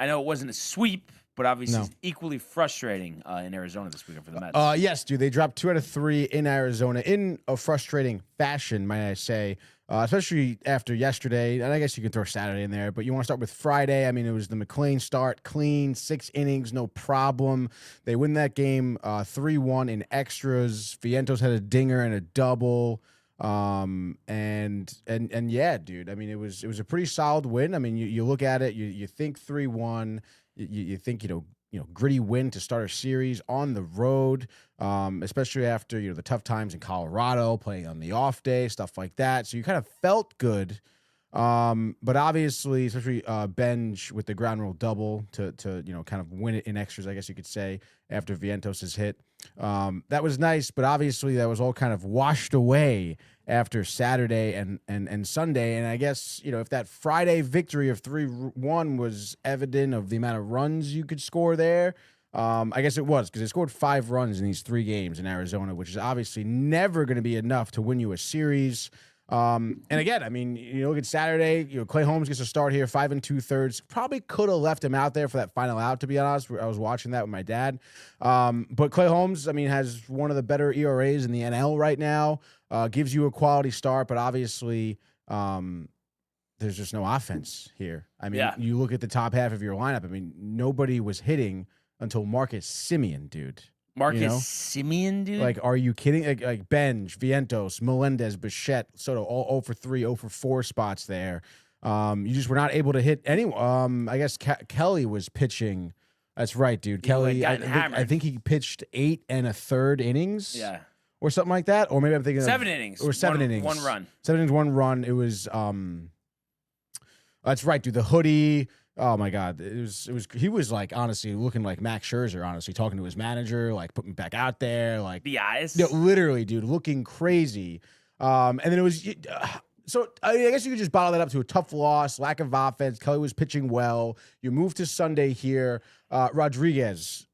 know it wasn't a sweep, but obviously it's equally frustrating in Arizona this weekend for the Mets. Yes, dude. They dropped 2 out of 3 in Arizona in a frustrating fashion, might I say, especially after yesterday. And I guess you can throw Saturday in there, but you want to start with Friday. I mean, it was the McLean start, clean, 6 innings, no problem. They win that game 3-1 in extras. Vientos had a dinger and a double. And yeah, dude, I mean, it was a pretty solid win. I mean, you look at it, you think 3-1, you think, gritty win to start a series on the road, especially after, the tough times in Colorado, playing on the off day, stuff like that. So you kind of felt good. But obviously, especially Benj with the ground rule double to kind of win it in extras, I guess you could say, after Vientos' hit. That was nice, but obviously that was all kind of washed away after Saturday and Sunday. And I guess, if that Friday victory of 3-1 was evident of the amount of runs you could score there, I guess it was, because they scored 5 runs in these 3 games in Arizona, which is obviously never going to be enough to win you a series. And again, I mean, look at Saturday, Clay Holmes gets a start here, 5 2/3. Probably could have left him out there for that final out, to be honest. I was watching that with my dad. But Clay Holmes, I mean, has one of the better ERAs in the NL right now, gives you a quality start, but obviously, there's just no offense here. I mean, You look at the top half of your lineup. I mean, nobody was hitting until Marcus Semien, dude. Semien, dude? Like, are you kidding? Like Benj, Vientos, Melendez, Bichette, Soto, all 0 for 3, 0 for 4 spots there. You just were not able to hit anyone. I guess Kelly was pitching. That's right, dude. Kelly, I think he pitched 8 1/3 innings. Yeah. Or something like that. Or maybe I'm thinking 7 innings. Or 7 innings. 1 run. 7 innings, 1 run. It was that's right, dude. The hoodie. Oh my God, he was like, honestly, looking like Max Scherzer, honestly, talking to his manager, like, put me back out there, like the eyes, literally, dude, looking crazy. And then it was, so I guess you could just bottle that up to a tough loss, lack of offense. Kelly was pitching well. You move to Sunday here. Rodriguez,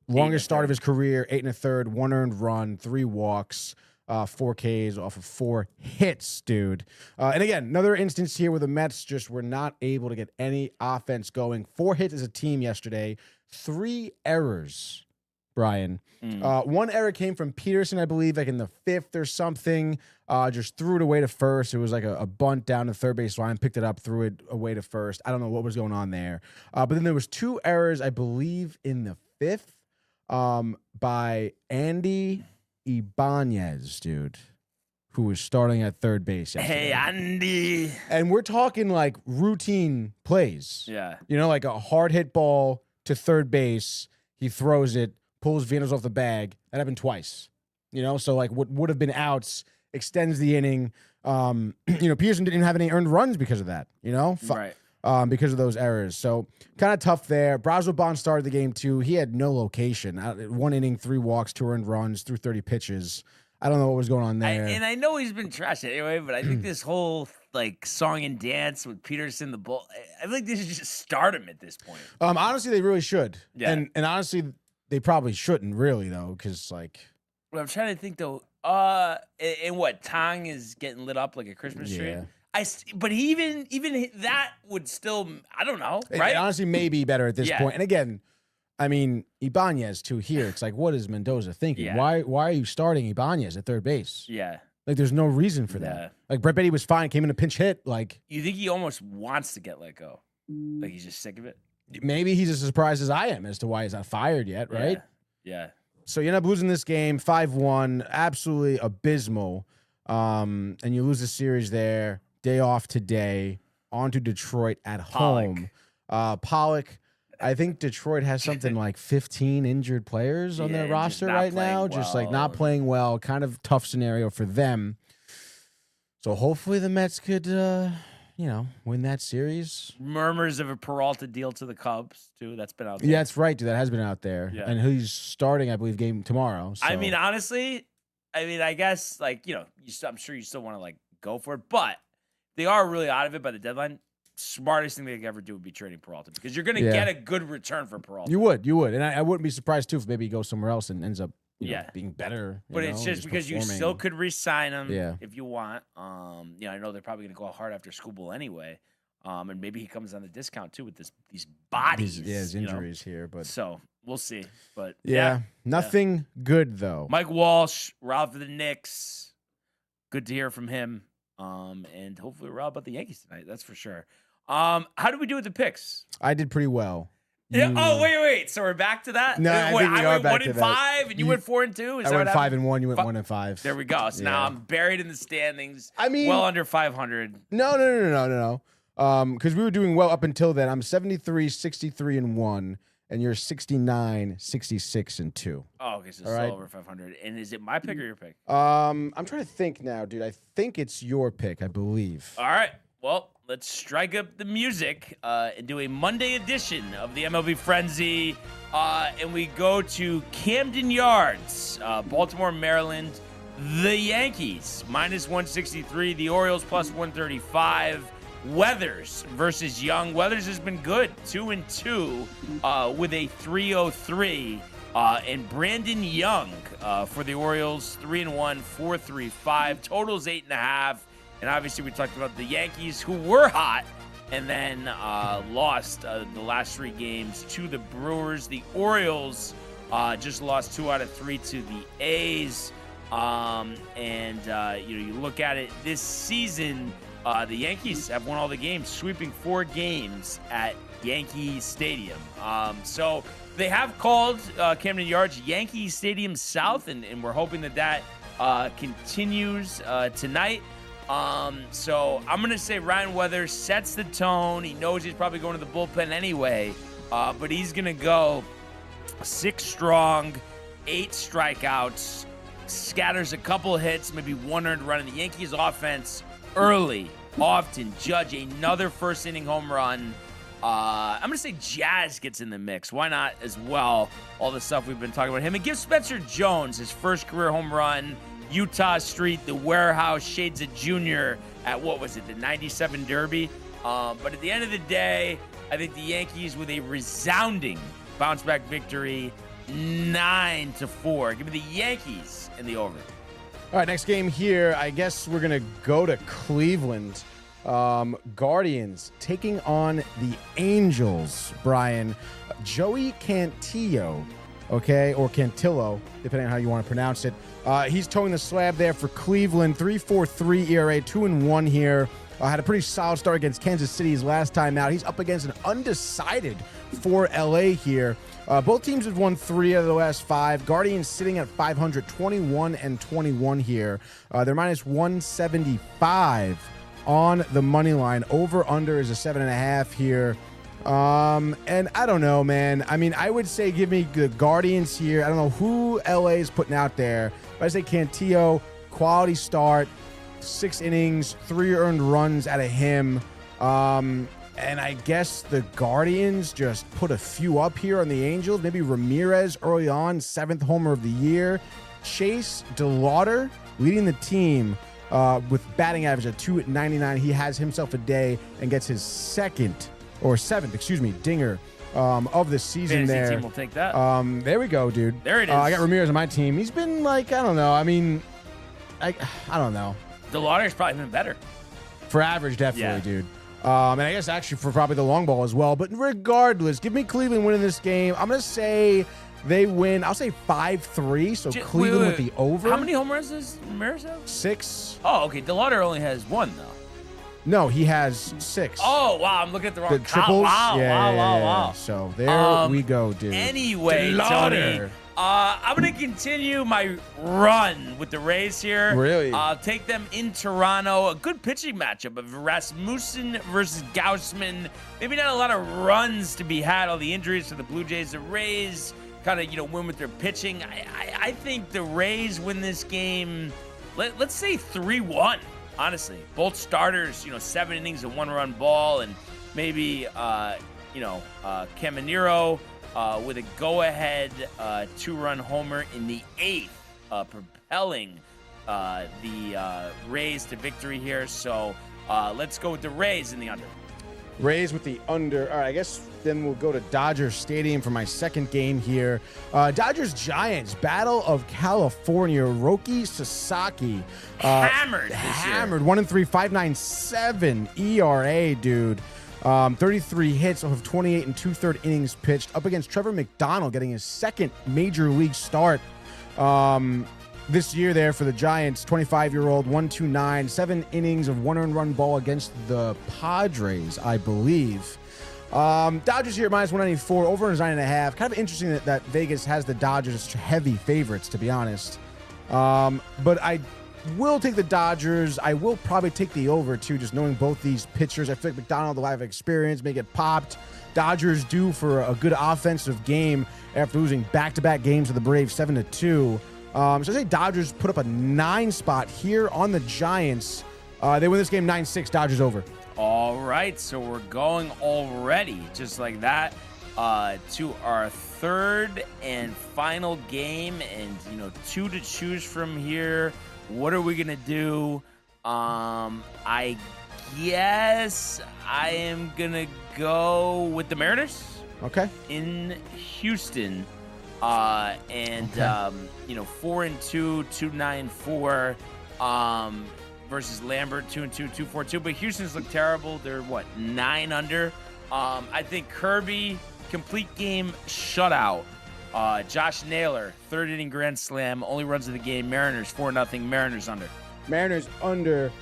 longest start of his career, 8 1/3, 1 earned run, 3 walks. 4 Ks off of 4 hits, dude. And again, another instance here where the Mets just were not able to get any offense going. 4 hits as a team yesterday. 3 errors, Brian. 1 error came from Peterson, I believe, like in the 5th or something. Just threw it away to first. It was like a bunt down the third base line, picked it up, threw it away to first. I don't know what was going on there. But then there was 2 errors, I believe, in the 5th by Andy Ibanez, dude, who was starting at third base yesterday. Hey, Andy. And we're talking like routine plays. Yeah. Like a hard hit ball to third base. He throws it, pulls Vientos off the bag. That happened twice. So like what would have been outs extends the inning. Peterson didn't have any earned runs because of that, Right. Because of those errors. So kind of tough there. Brazoban started the game too. He had no location. 1 inning, 3 walks, 2 earned runs, threw 30 pitches. I don't know what was going on there. And I know he's been trashed anyway, but I think this whole like song and dance with Peterson, the bull, I think they should just start him at this point. Honestly, they really should. Yeah. And honestly, they probably shouldn't really though, because like. What I'm trying to think though, And what, Tong is getting lit up like a Christmas tree? But even that would still, I don't know, right? It honestly may be better at this point. And again, I mean, Ibanez too here. It's like, what is Mendoza thinking? Yeah. Why are you starting Ibanez at third base? Yeah. Like, there's no reason for that. Like, Brett Beatty was fine, came in a pinch hit. Like, you think he almost wants to get let go? Like, he's just sick of it? Maybe he's as surprised as I am as to why he's not fired yet, right? Yeah. So you end up losing this game 5-1, absolutely abysmal. And you lose the series there. Day off today, on to Detroit at home. Pollock, I think Detroit has something like 15 injured players on their roster right now. Just like not playing well. Kind of tough scenario for them. So hopefully the Mets could, win that series. Murmurs of a Peralta deal to the Cubs, too. That's been out there. Yeah, that's right, dude. That has been out there. Yeah. And he's starting, I believe, game tomorrow. So. I mean, honestly, I guess, like, I'm sure you still want to, like, go for it. But they are really out of it by the deadline. Smartest thing they could ever do would be trading Peralta because you're going to get a good return for Peralta. You would. And I wouldn't be surprised, too, if maybe he goes somewhere else and ends up being better. But it's just because you still could re-sign him if you want. I know they're probably going to go hard after Skubal anyway. And maybe he comes on the discount, too, with these bodies. His injuries here. But so we'll see. But nothing good, though. Mike Walsh, Rob for the Knicks. Good to hear from him. And hopefully we're all about the Yankees tonight. That's for sure. How did we do with the picks? I did pretty well. Yeah. Oh, wait. So we're back to that? No, I think we are back to that. I went 1-5, and you went 4-2. I went 5-1. You went 1-5. There we go. So now I'm buried in the standings. I mean, well under 500. No. Because we were doing well up until then. I'm 73, 63-1, and you're 69, 66-2. Oh, okay. So still over 500. And is it my pick or your pick? I'm trying to think now, dude. I think it's your pick, I believe. All right. Well, let's strike up the music and do a Monday edition of the MLB Frenzy. And we go to Camden Yards, Baltimore, Maryland. The Yankees, -163. The Orioles, +135. Weathers versus Young. Weathers has been good, 2-2 with a 3.03. And Brandon Young for the Orioles, 3-1, 4.35. Totals 8.5. And obviously we talked about the Yankees, who were hot and then lost the last 3 games to the Brewers. The Orioles just lost 2 out of 3 to the A's. You look at it this season, the Yankees have won all the games, sweeping 4 games at Yankee Stadium. So they have called Camden Yards Yankee Stadium South, and we're hoping that continues tonight. So I'm going to say Ryan Weathers sets the tone. He knows he's probably going to the bullpen anyway, but he's going to go 6 strong, 8 strikeouts, scatters a couple hits, maybe 1 earned run. And the Yankees offense early, often. Judge another first inning home run. I'm going to say Jazz gets in the mix. Why not as well? All the stuff we've been talking about him. And give Spencer Jones his first career home run. Utah Street, the warehouse, Shades of Junior at, the 97 Derby. But at the end of the day, I think the Yankees with a resounding bounce-back victory, 9-4. Give me the Yankees in the over. All right, next game here. I guess we're going to go to Cleveland. Guardians taking on the Angels, Brian. Joey Cantillo, okay, or Cantillo, depending on how you want to pronounce it. He's towing the slab there for Cleveland. 3.43 ERA, 2-1 here. Had a pretty solid start against Kansas City his last time out. He's up against an undecided for LA here. Both teams have won 3 out of the last 5. Guardians sitting at 500, 21-21 here. They're -175 on the money line. Over under is a 7.5 here. And I don't know, man. I mean, I would say give me the Guardians here. I don't know who LA is putting out there, but I say Cantillo, quality start, 6 innings, 3 earned runs out of him. And I guess the Guardians just put a few up here on the Angels. Maybe Ramirez early on, 7th homer of the year. Chase DeLauder leading the team with batting average at .299. He has himself a day and gets his 7th, dinger of the season. Fantasy there. Team will take that. There we go, dude. There it is. I got Ramirez on my team. He's been I don't know. I mean, I don't know. DeLauder's probably been better. For average, definitely, dude. And I guess actually for probably the long ball as well. But regardless, give me Cleveland winning this game. I'm going to say they win. I'll say 5-3. So Cleveland with the over. How many home runs does Ramirez have? 6. Oh, okay. DeLauder only has 1, though. No, he has 6. Oh, wow. I'm looking at the wrong triples. Wow, Yeah. wow. So there we go, dude. Anyway, Tony, I'm going to continue my run with the Rays here. Really? Take them in Toronto. A good pitching matchup of Rasmussen versus Gaussman. Maybe not a lot of runs to be had. All the injuries to the Blue Jays. The Rays kind of, win with their pitching. I think the Rays win this game, let's say 3-1, honestly. Both starters, 7 innings of 1-run ball, and maybe, Caminero with a go-ahead 2-run homer in the 8th, propelling the Rays to victory here. So let's go with the Rays in the under. Rays with the under. All right, I guess then we'll go to Dodger Stadium for my second game here. Dodgers-Giants, Battle of California. Roki Sasaki. Hammered 1-3, 5.97 ERA, dude. 33 hits off of 28 and 2/3 innings pitched, up against Trevor McDonald, getting his second major league start this year there for the Giants. 25-year-old, 1.29, 7 innings of 1-run ball against the Padres, I believe. Dodgers here at -194, over is 9.5. Kind of interesting that Vegas has the Dodgers heavy favorites, to be honest. But I will take the Dodgers. I will probably take the over, too, just knowing both these pitchers. I feel like McDonald, the lack of experience, may get popped. Dodgers due for a good offensive game after losing back-to-back games to the Braves 7-2. So I say Dodgers put up a 9 spot here on the Giants. They win this game 9-6, Dodgers over. All right, so we're going already, just like that, to our third and final game, and 2 to choose from here. What are we gonna do? I guess I am gonna go with the Mariners. Okay. In Houston, 4-2, 2.94, versus Lambert, 2-2, 2.42. But Houston's look terrible. They're 9 under. I think Kirby, complete game shutout. Josh Naylor, 3rd inning grand slam, only runs of the game. Mariners 4-0. Mariners under. Mariners under.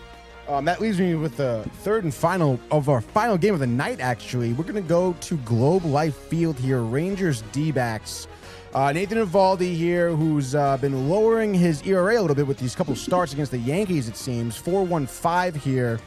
That leaves me with the third and final of our final game of the night, actually. We're going to go to Globe Life Field here. Rangers D-backs. Nathan Eovaldi here, who's been lowering his ERA a little bit with these couple starts against the Yankees, it seems. 4.15 here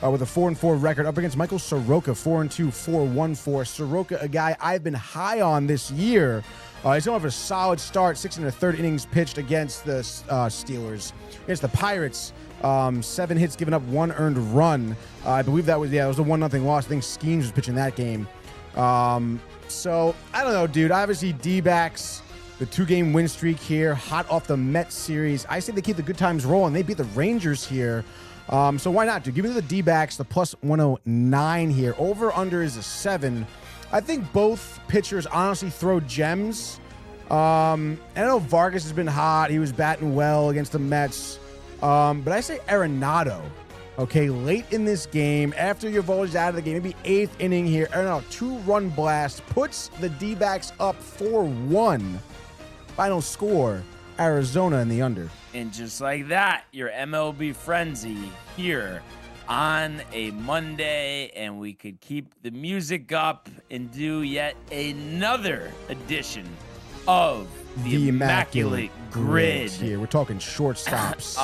with a 4-4 record, up against Michael Soroka, 4-2, 4.14. Soroka, a guy I've been high on this year. He's going to have a solid start, 6 1/3 innings pitched against the Steelers. Against the Pirates, 7 hits given up, 1 earned run. I believe that was a 1-0 loss. I think Skeens was pitching that game. So, I don't know, dude. Obviously, D-backs, the 2-game win streak here, hot off the Mets series. I say they keep the good times rolling. They beat the Rangers here. So why not, dude? Give me the D-backs, the plus 109 here. Over-under is a 7. I think both pitchers honestly throw gems. I know Vargas has been hot. He was batting well against the Mets. But I say Arenado. Okay, late in this game, after Eovaldi's out of the game, maybe 8th inning here. Arenado, 2-run blast, puts the D-backs up 4-1. Final score, Arizona in the under. And just like that, your MLB frenzy here on a Monday, and we could keep the music up and do yet another edition of the Immaculate Grid here. We're talking shortstops.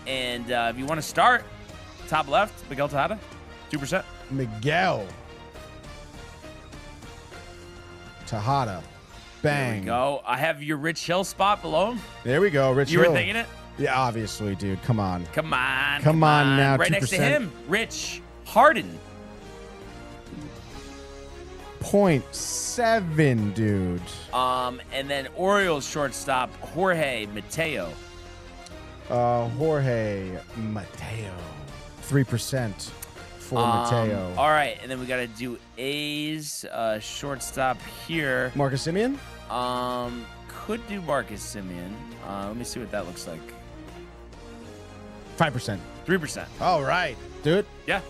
And if you want to start, top left, Miguel Tejada, 2%. Miguel Tejada. Bang. There we go. I have your Rich Hill spot below him. There we go, Rich You Hill. were thinking it? Yeah, obviously, dude. Come on. Come on. Come on now, Right 2%. next to him, Rich Harden. 0.7, dude. And then Orioles shortstop, Jorge Mateo. Jorge Mateo. 3% for Mateo. All right, and then we got to do A's shortstop here. Marcus Semien? Could do Marcus Semien. Let me see what that looks like. 5%. 3%. All right, dude. Yeah.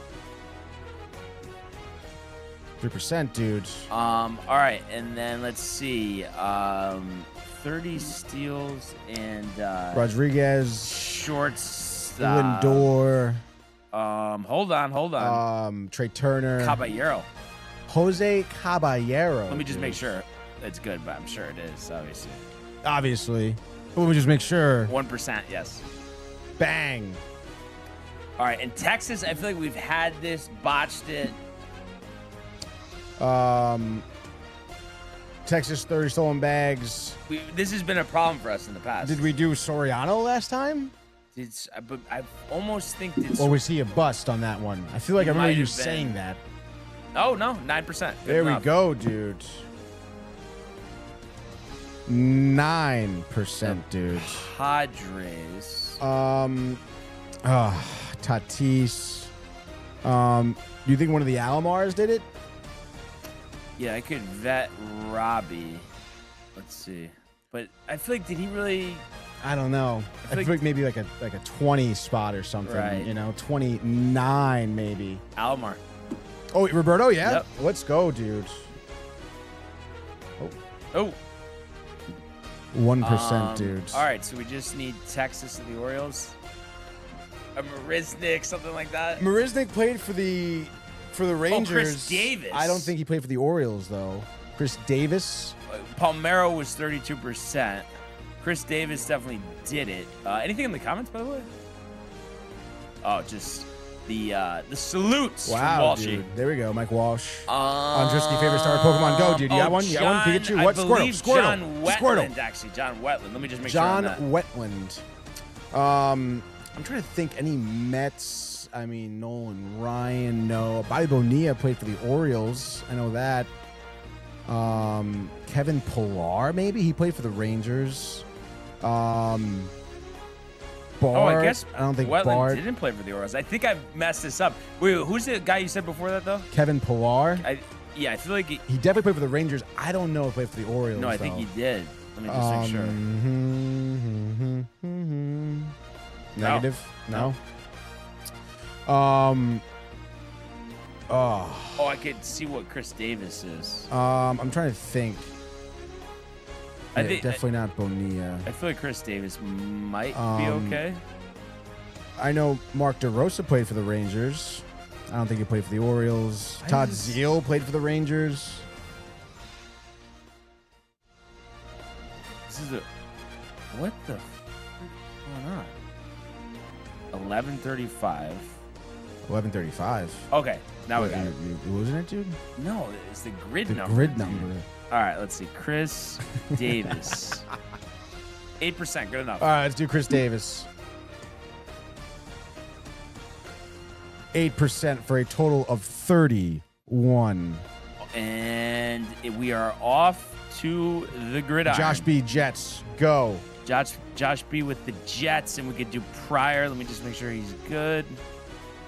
3%, dude. All right, and then let's see. 30 steals and Rodriguez, shorts. Lindor. Hold on. Trey Turner. Caballero. Jose Caballero. Let me just make sure it's good, but I'm sure it is, Obviously. Let me just make sure. 1%, yes. Bang. All right, in Texas, I feel like we've had this, botched it. Texas 30 stolen bags. This has been a problem for us in the past. Did we do Soriano last time? But I almost think it's. Or was he a bust on that one? I feel like I remember you saying that. Oh, no, 9%. There we go, dude. 9%, dude. Padres. Tatis. Do you think one of the Alomars did it? Yeah, I could vet Robbie. Let's see. But I feel like, did he really? I don't know. I feel like maybe like a 20 spot or something. Right. 29 maybe. Alomar. Oh, Roberto, yeah? Yep. Let's go, dude. Oh. 1%, dude. All right, so we just need Texas and the Orioles. A Marisnik, something like that. Marisnik played for the Rangers. Oh, Chris Davis. I don't think he played for the Orioles, though. Chris Davis. Palmeiro was 32%. Chris Davis definitely did it. Anything in the comments, by the way? Oh, just the salutes from Walshy. Dude. There we go, Mike Walsh. Andriski, favorite star Pokemon Go, dude. You got one? You got one? Pikachu? What? Squirtle. John Wetland, actually. John Wetland. Let me just make sure on that. John Wetland. I'm trying to think any Mets. I mean, Nolan Ryan, no. Bobby Bonilla played for the Orioles. I know that. Kevin Pillar, maybe? He played for the Rangers. Bard. I guess I don't think Wetland Bard didn't play for the Orioles. I think I messed this up. Wait, who's the guy you said before that, though? Kevin Pillar. I feel like he definitely played for the Rangers. I don't know if he played for the Orioles. No, I think he did. Let me just make sure. Negative? No. Oh, I could see what Chris Davis is. I'm trying to think. I think definitely not Bonilla. I feel like Chris Davis might be okay. I know Mark DeRosa played for the Rangers. I don't think he played for the Orioles. Todd Zeile played for the Rangers. This is what the f going on? 11:35. 11:35. Okay, now we got it. You losing it, dude? No, it's the grid the number. Grid number. All right, let's see. Chris Davis. 8%, good enough. All right, let's do Chris Davis. 8% for a total of 31. And we are off to the gridiron. Josh B. Jets, go. Josh B with the Jets, and we could do Pryor. Let me just make sure he's good.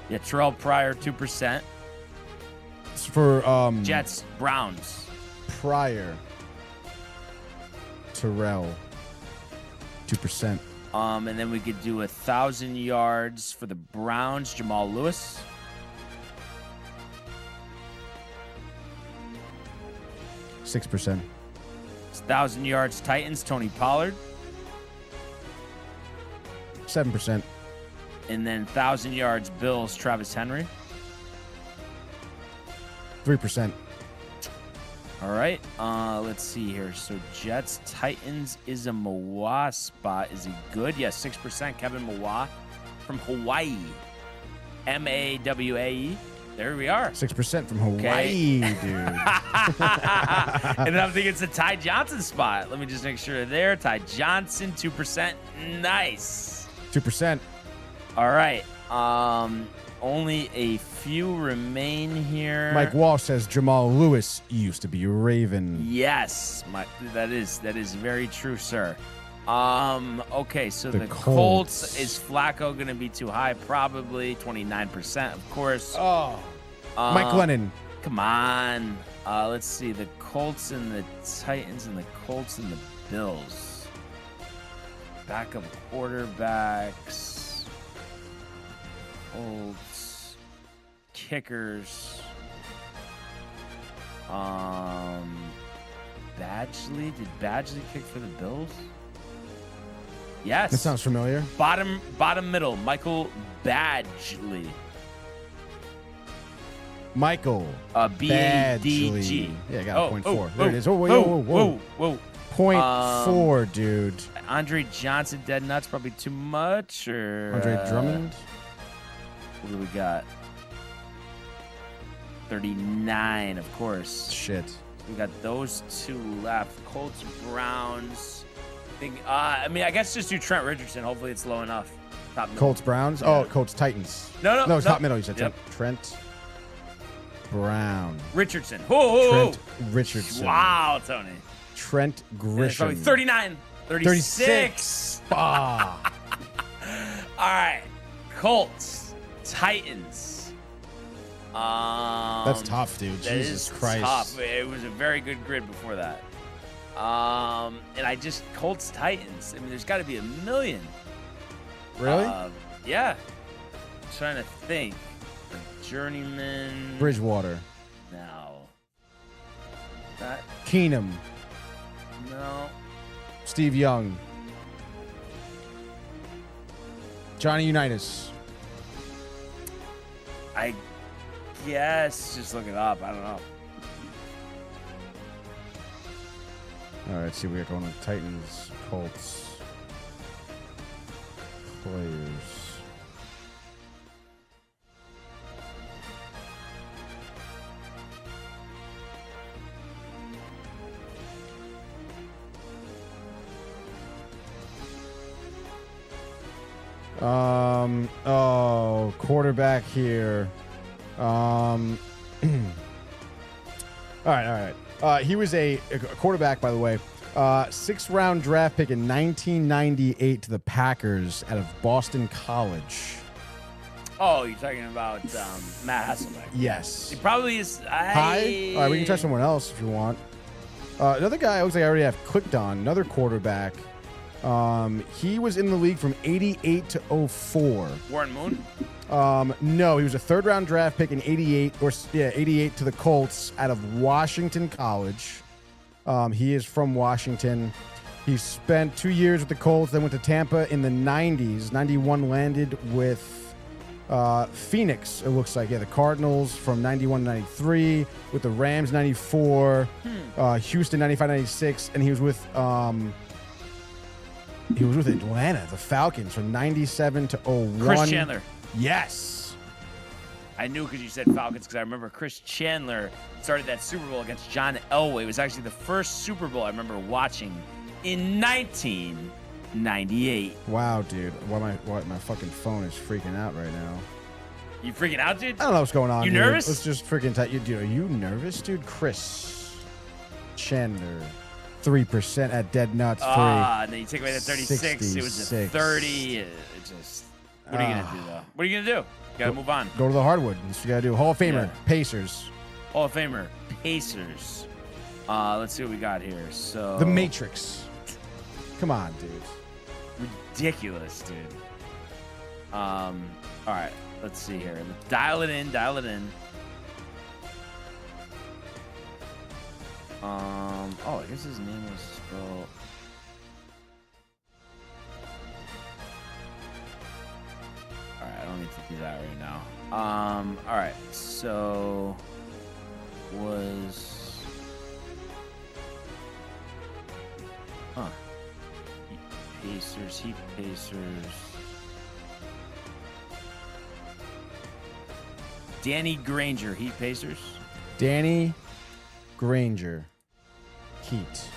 Yeah, Terrell Pryor, 2%. It's for Jets, Browns. Pryor. Terrell. 2%. And then we could do 1,000 yards for the Browns, Jamal Lewis. 6%. 1,000 yards, Titans, Tony Pollard. 7%. And then 1,000 yards, Bills, Travis Henry. 3%. All right. Let's see here. So Jets, Titans is a Mawa spot. Is he good? Yes, 6%. Kevin Mawa from Hawaii. MAWAE. There we are. 6% from Hawaii, dude. And I'm thinking it's a Ty Johnson spot. Let me just make sure there. Ty Johnson, 2%. Nice. 2%. All right. Only a few remain here. Mike Walsh says Jamal Lewis used to be a Raven. Yes, that is very true, sir. Okay, so the Colts. is Flacco going to be too high? Probably 29%, of course. Oh, Mike Lennon. Come on. Let's see the Colts and the Titans and the Colts and the Bills. Backup quarterbacks. Colts. Kickers. Badgley. Did Badgley kick for the Bills? Yes. That sounds familiar. Bottom middle. Michael Badgley. Michael. B-A-D-G. Yeah, I got a 0.4. There it is. Oh, whoa. 0.4, dude. Andre Johnson, dead nuts, probably too much. Or Andre Drummond. What do we got? 39, of course. Shit. We got those two left. Colts, Browns. I guess just do Trent Richardson. Hopefully it's low enough. Top middle. Colts, Browns. Oh, Colts, Titans. No, it's top middle. You said Yep. Trent Brown. Richardson. Trent Richardson. Wow, Tony. Trent Grisham. Probably 39. 36. Ah. All right. Colts, Titans. That's tough, dude. That Jesus is Christ. tough. It was a very good grid before that. And Colts, Titans. I mean, there's got to be a million. Really? Yeah. I'm trying to think. Journeyman. Bridgewater. No. That. Keenum. No. Steve Young. Johnny Unitas. I guess. Just look it up. I don't know. All right, see, we got going with Titans, Colts, players. Quarterback here. All right. He was a quarterback, by the way. 6th round draft pick in 1998 to the Packers out of Boston College. Oh, you're talking about Matt Hasselbeck. Yes. He probably is. High? All right, we can try someone else if you want. Another guy, looks like I already have clicked on. Another quarterback. He was in the league from 88 to 04. Warren Moon? No, he was a 3rd round draft pick in 88 to the Colts out of Washington College. He is from Washington. He spent 2 years with the Colts, then went to Tampa in the 90s. 91 landed with Phoenix, it looks like. Yeah, the Cardinals from 91 to 93, with the Rams 94, Houston 95, 96, and he was with Atlanta, the Falcons, from 97 to 01. Chris Chandler. Yes. I knew because you said Falcons because I remember Chris Chandler started that Super Bowl against John Elway. It was actually the first Super Bowl I remember watching in 1998. Wow, dude. Why my fucking phone is freaking out right now. You freaking out, dude? I don't know what's going on. You dude. nervous? Let's just freaking tell you, dude. Are you nervous, dude? Chris Chandler. 3% at Dead Nuts. And then you take away the 36. It was a 30. It just. What are you gonna do though? What are you gonna do? You gotta move on. Go to the hardwood. That's what you gotta do. Hall of Famer, Pacers. Hall of Famer, Pacers. Let's see what we got here. So The Matrix. Come on, dude. Ridiculous, dude. All right. Let's see here. Dial it in. I guess his name was spelled. All right, I don't need to do that right now. All right, so was Heat Pacers. Danny Granger, Heat Pacers. Danny Granger, Heat.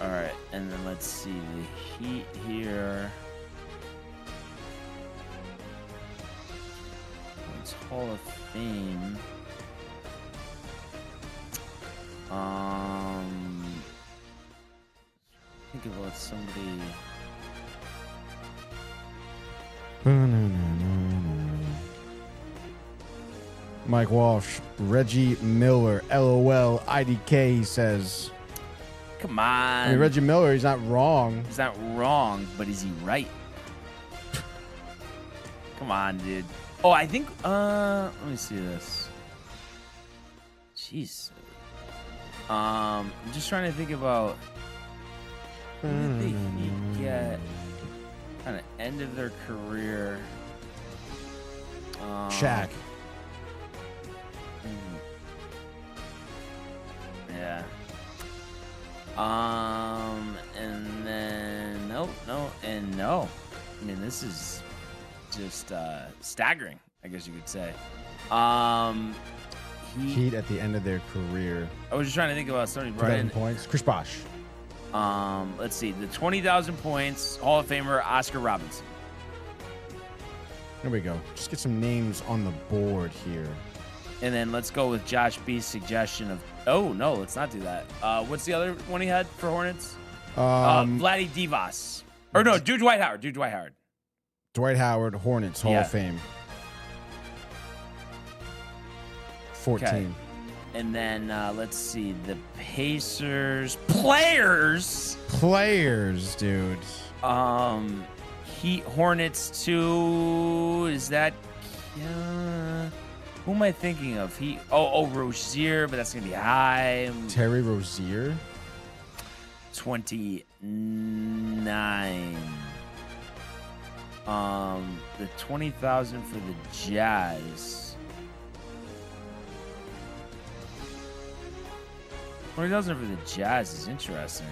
All right, and then let's see the Heat here. It's Hall of Fame. Think about somebody. Mike Walsh, Reggie Miller, LOL, IDK, he says. Come on. I mean, Reggie Miller, he's not wrong. He's not wrong, but is he right? Come on, dude. Oh, I think, let me see this. Jeez. I'm just trying to think about who did the Heat get kind of end of their career. Shaq. Yeah. And then no. I mean, this is just staggering, I guess you could say. Heat at the end of their career. I was just trying to think about somebody brought in. Points. Chris Bosh. Let's see. The 20,000 points Hall of Famer Oscar Robertson. There we go. Just get some names on the board here. And then let's go with Josh B's suggestion of. Oh no, let's not do that. What's the other one he had for Hornets? Vladdy Divas. Or no, Dwight Howard. Dwight Howard, Hornets, Hall of Fame. 14. Okay. And then let's see. The Pacers. Players, dude. Heat Hornets 2. Is that. Who am I thinking of? Rozier, but that's going to be high. Terry Rozier? 29. The 20,000 for the Jazz. 20,000 for the Jazz is interesting.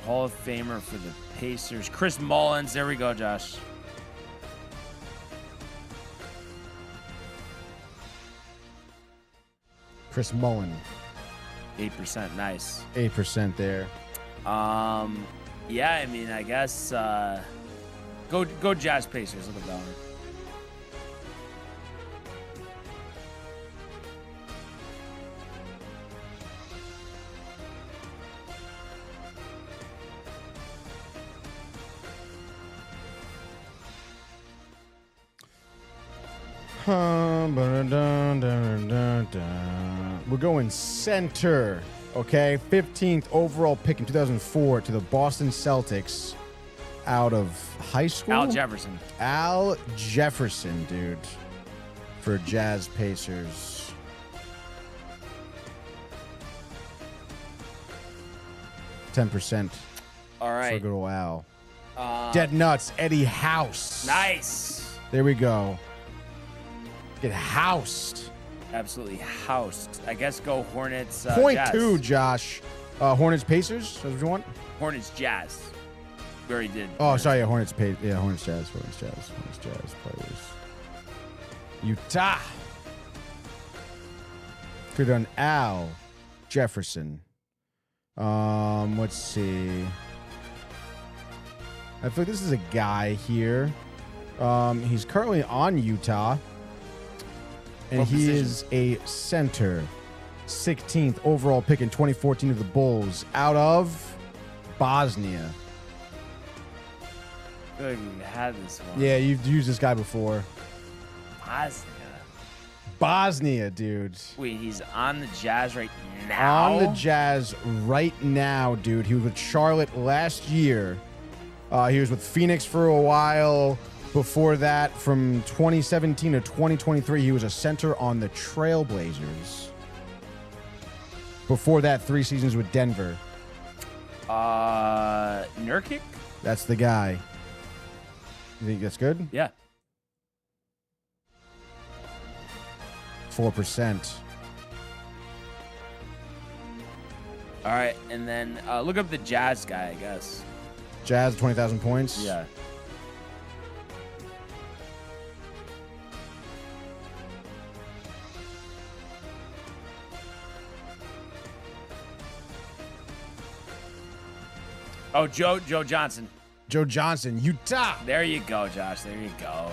Hall of Famer for the Pacers. Chris Mullins. There we go, Josh. Chris Mullen. 8%. Nice. 8% there. Yeah, I mean, I guess go Jazz Pacers. Look at that one. We're going center, okay? 15th overall pick in 2004 to the Boston Celtics out of high school. Al Jefferson. Al Jefferson, dude, for Jazz Pacers. $10%. All right. For good old Al. Dead Nuts, Eddie House. Nice. There we go. Get housed. Absolutely housed. I guess go Hornets. Point Jazz. 2, Josh. Hornets Pacers. That's what you want? Hornets Jazz. We already did. Oh, sorry. Yeah, Hornets Jazz. Hornets Jazz players. Utah. Could have done Al Jefferson. Let's see. I feel like this is a guy here. He's currently on Utah. And he is a center. 16th overall pick in 2014 of the Bulls. Out of Bosnia. I feel like we've had this one. Yeah, you've used this guy before. Bosnia, dude. Wait, he's on the Jazz right now? On the Jazz right now, dude. He was with Charlotte last year. He was with Phoenix for a while. Before that, from 2017 to 2023, he was a center on the Trailblazers. Before that, 3 seasons with Denver. Nurkic? That's the guy. You think that's good? Yeah. 4%. All right, and then look up the Jazz guy, I guess. Jazz, 20,000 points? Yeah. Oh, Joe Johnson. Joe Johnson, Utah. There you go, Josh. There you go.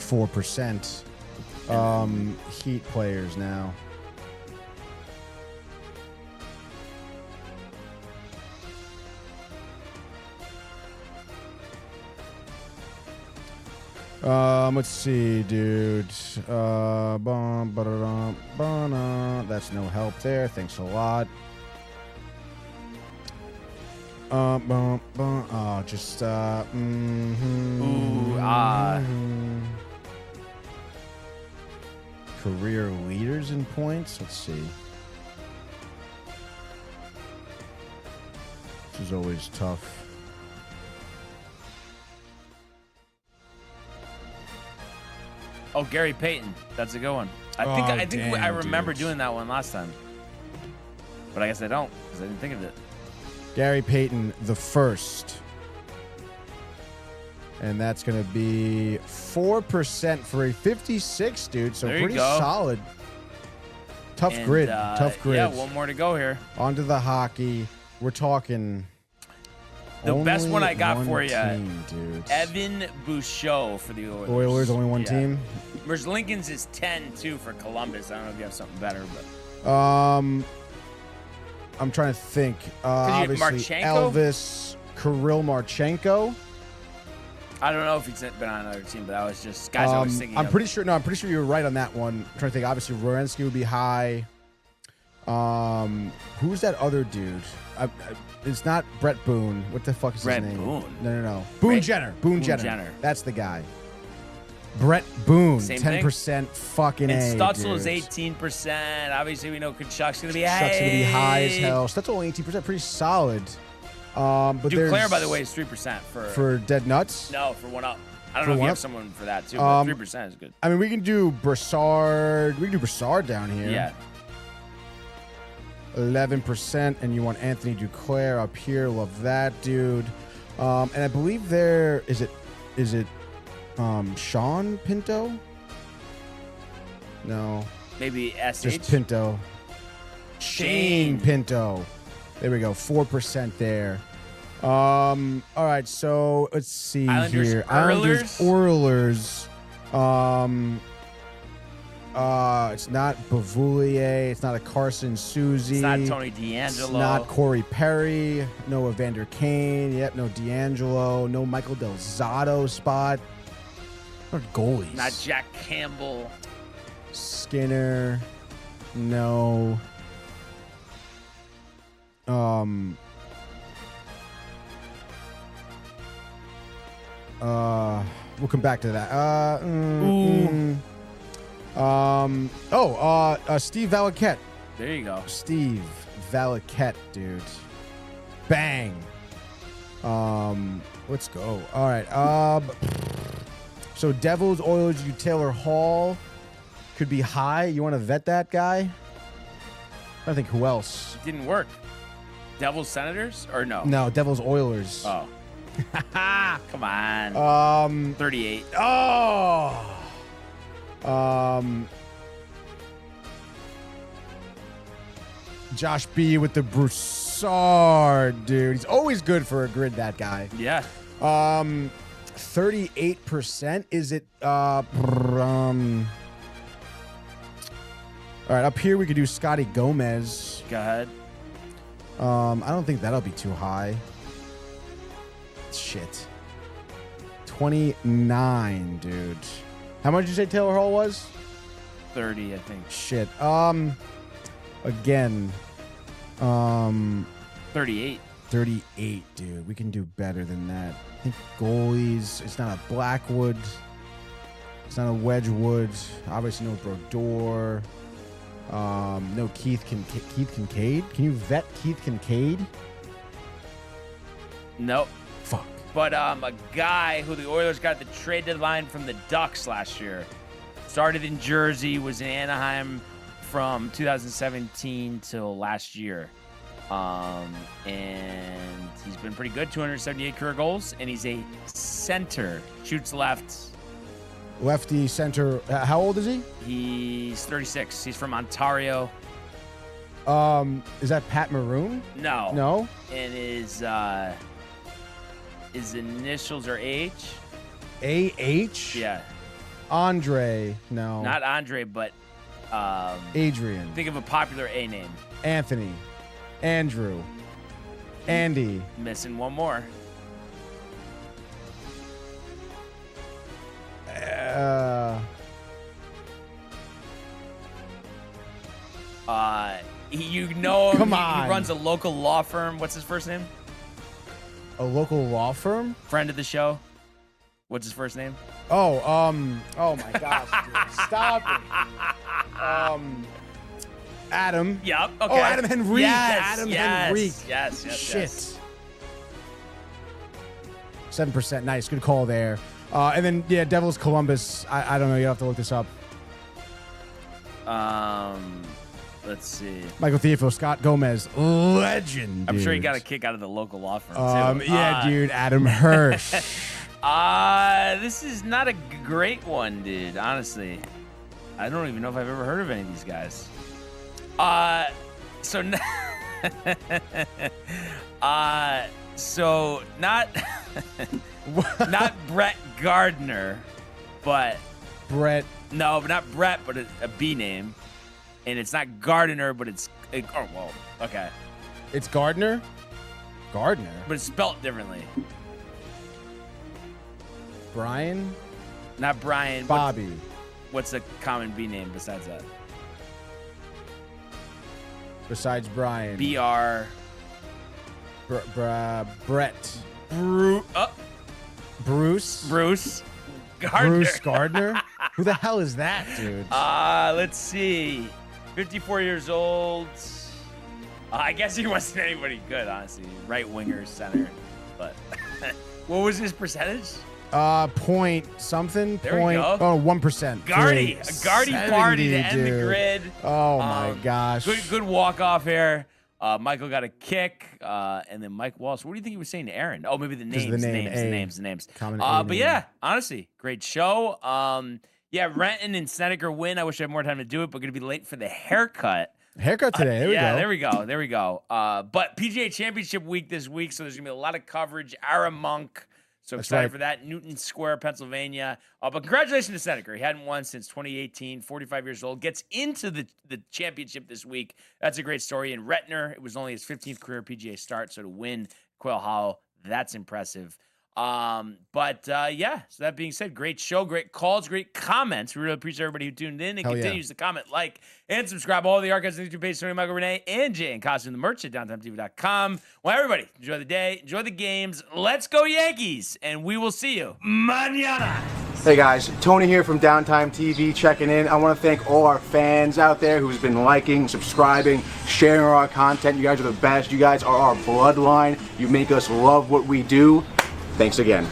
%. Heat players now. Let's see, dude. That's no help there. Thanks a lot. Career leaders in points. Let's see. This is always tough. Oh, Gary Payton. That's a good one. I think I remember doing that one last time. But I guess I don't, because I didn't think of it. Gary Payton the first. And that's going to be 4% for a 56, dude. So pretty solid. Tough grid. Yeah, one more to go here. On to the hockey. We're talking... The best one I got for you, dude. Evan Bouchot for the Oilers. Oilers, only one team? Whereas Lincoln's is 10, too, for Columbus. I don't know if you have something better, but... I'm trying to think. Obviously, Marchenko? Elvis, Kirill Marchenko. I don't know if he's been on another team, but that was just guys I was thinking I'm pretty sure you were right on that one. I'm trying to think. Obviously, Werenski would be high. Who's that other dude? It's not Brett Boone. What the fuck is his name? Boone. No. Boone Jenner. Boone Jenner. That's the guy. Brett Boone. Same 10% fucking and A. And Stutzel dude. is 18%. Obviously, we know Kachuk's going to be high. Kachuk's going to be high as hell. Stutzel only 18%. Pretty solid. But Duclair, by the way, is 3% for dead nuts. No, for one up. I don't know if you have someone for that too, but 3% is good. I mean, we can do Brassard. We can do Brassard down here. Yeah. 11%, and you want Anthony Duclair up here. Love that, dude. And I believe there is it Sean Pinto? No. Maybe SH? Just Pinto. Shane Pinto. There we go. 4% there. All right, so let's see here. Oilers. It's not Bavoulier. It's not a Carson Suzy. It's not Tony D'Angelo. It's not Corey Perry. No Evander Kane. Yep, no D'Angelo. No Michael Del Zotto spot. What goalies? Not Jack Campbell. Skinner. No. We'll come back to that. Steve Valaquette. There you go. Steve Valaquette, dude. Bang. Let's go. All right. So Devils, Oilers, Taylor Hall could be high. You want to vet that guy? I think who else? Didn't work. Devils, Senators, or no? No, Devils, Oilers. Oh. Come on. 38. Oh. Josh B with the Broussard, dude. He's always good for a grid, that guy. Yeah. 38%. Is it all right, up here we could do Scotty Gomez. Go ahead. I don't think that'll be too high. Shit. 29, dude. How much did you say Taylor Hall was? 30, I think. Shit. Again. 38. 38, dude. We can do better than that. I think goalies. It's not a Blackwood. It's not a Wedgwood. Obviously no Brodeur. No Keith Kincaid. Can you vet Keith Kincaid? Nope. Fuck. But a guy who the Oilers got at the trade deadline from the Ducks last year. Started in Jersey, was in Anaheim from 2017 till last year. And he's been pretty good, 278 career goals, and he's a center. Shoots left. Lefty center. How old is he? He's 36. He's from Ontario. Is that Pat Maroon? No. No? And his initials are H. A-H? Yeah. Andre. No. Not Andre, but Adrian. think of a popular A name. Anthony. Andrew. Andy. Missing one more. You know him. Come He on. runs a local law firm. What's his first name? A local law firm? Friend of the show. What's his first name? Oh my gosh, dude. Stop it. Adam. Yep. Okay. Oh, Adam Henrique. Yes, Adam yes, Henrique. Yes. Shit. 7%. Nice. Good call there. And then, yeah, Devils Columbus. I don't know. You have to look this up. Let's see. Michael Theofil, Scott Gomez. Legend. I'm sure he dude. got a kick out of the local law firm, too. Yeah, dude. Adam Hirsch. This is not a great one, dude. Honestly. I don't even know if I've ever heard of any of these guys. So not not Brett Gardner, but Brett. No, but not Brett, but a B name, and it's not Gardner, but it's okay. It's Gardner? Gardner? But it's spelled differently. Brian? Not Brian. Bobby. What's a common B name besides that? Besides Brian. BR. Brett. Bruce. Gardner. Bruce Gardner? Who the hell is that, dude? Let's see. 54 years old. I guess he wasn't anybody good, honestly. Right winger, center. But what was his percentage? Point something. There we go. 1%. Guardy. A Guardy party to end the grid. Oh, my gosh. Good walk-off here. Michael got a kick. And then Mike Walsh. What do you think he was saying to Aaron? Oh, maybe the names. The names. But yeah, honestly, great show. Yeah, Renton and Snedeker win. I wish I had more time to do it, but going to be late for the haircut. Haircut today. There we go. There we go. But PGA Championship week this week, so there's going to be a lot of coverage. Ara Monk. So excited for that. Newton Square, Pennsylvania. But congratulations to Snedeker. He hadn't won since 2018, 45 years old. Gets into the championship this week. That's a great story. And Retner, it was only his 15th career PGA start. So to win Quail Hollow, that's impressive. Yeah, so that being said, great show, great calls, great comments. We really appreciate everybody who tuned in and continues to comment, like, and subscribe. All the archives on the YouTube page, Tony, Michael, Renee, and Jay, and costume the merch at DowntimeTV.com. Well, everybody, enjoy the day, enjoy the games. Let's go Yankees, and we will see you mañana. Hey guys, Tony here from Downtime TV checking in. I want to thank all our fans out there who's been liking, subscribing, sharing our content. You guys are the best. You guys are our bloodline. You make us love what we do. Thanks again.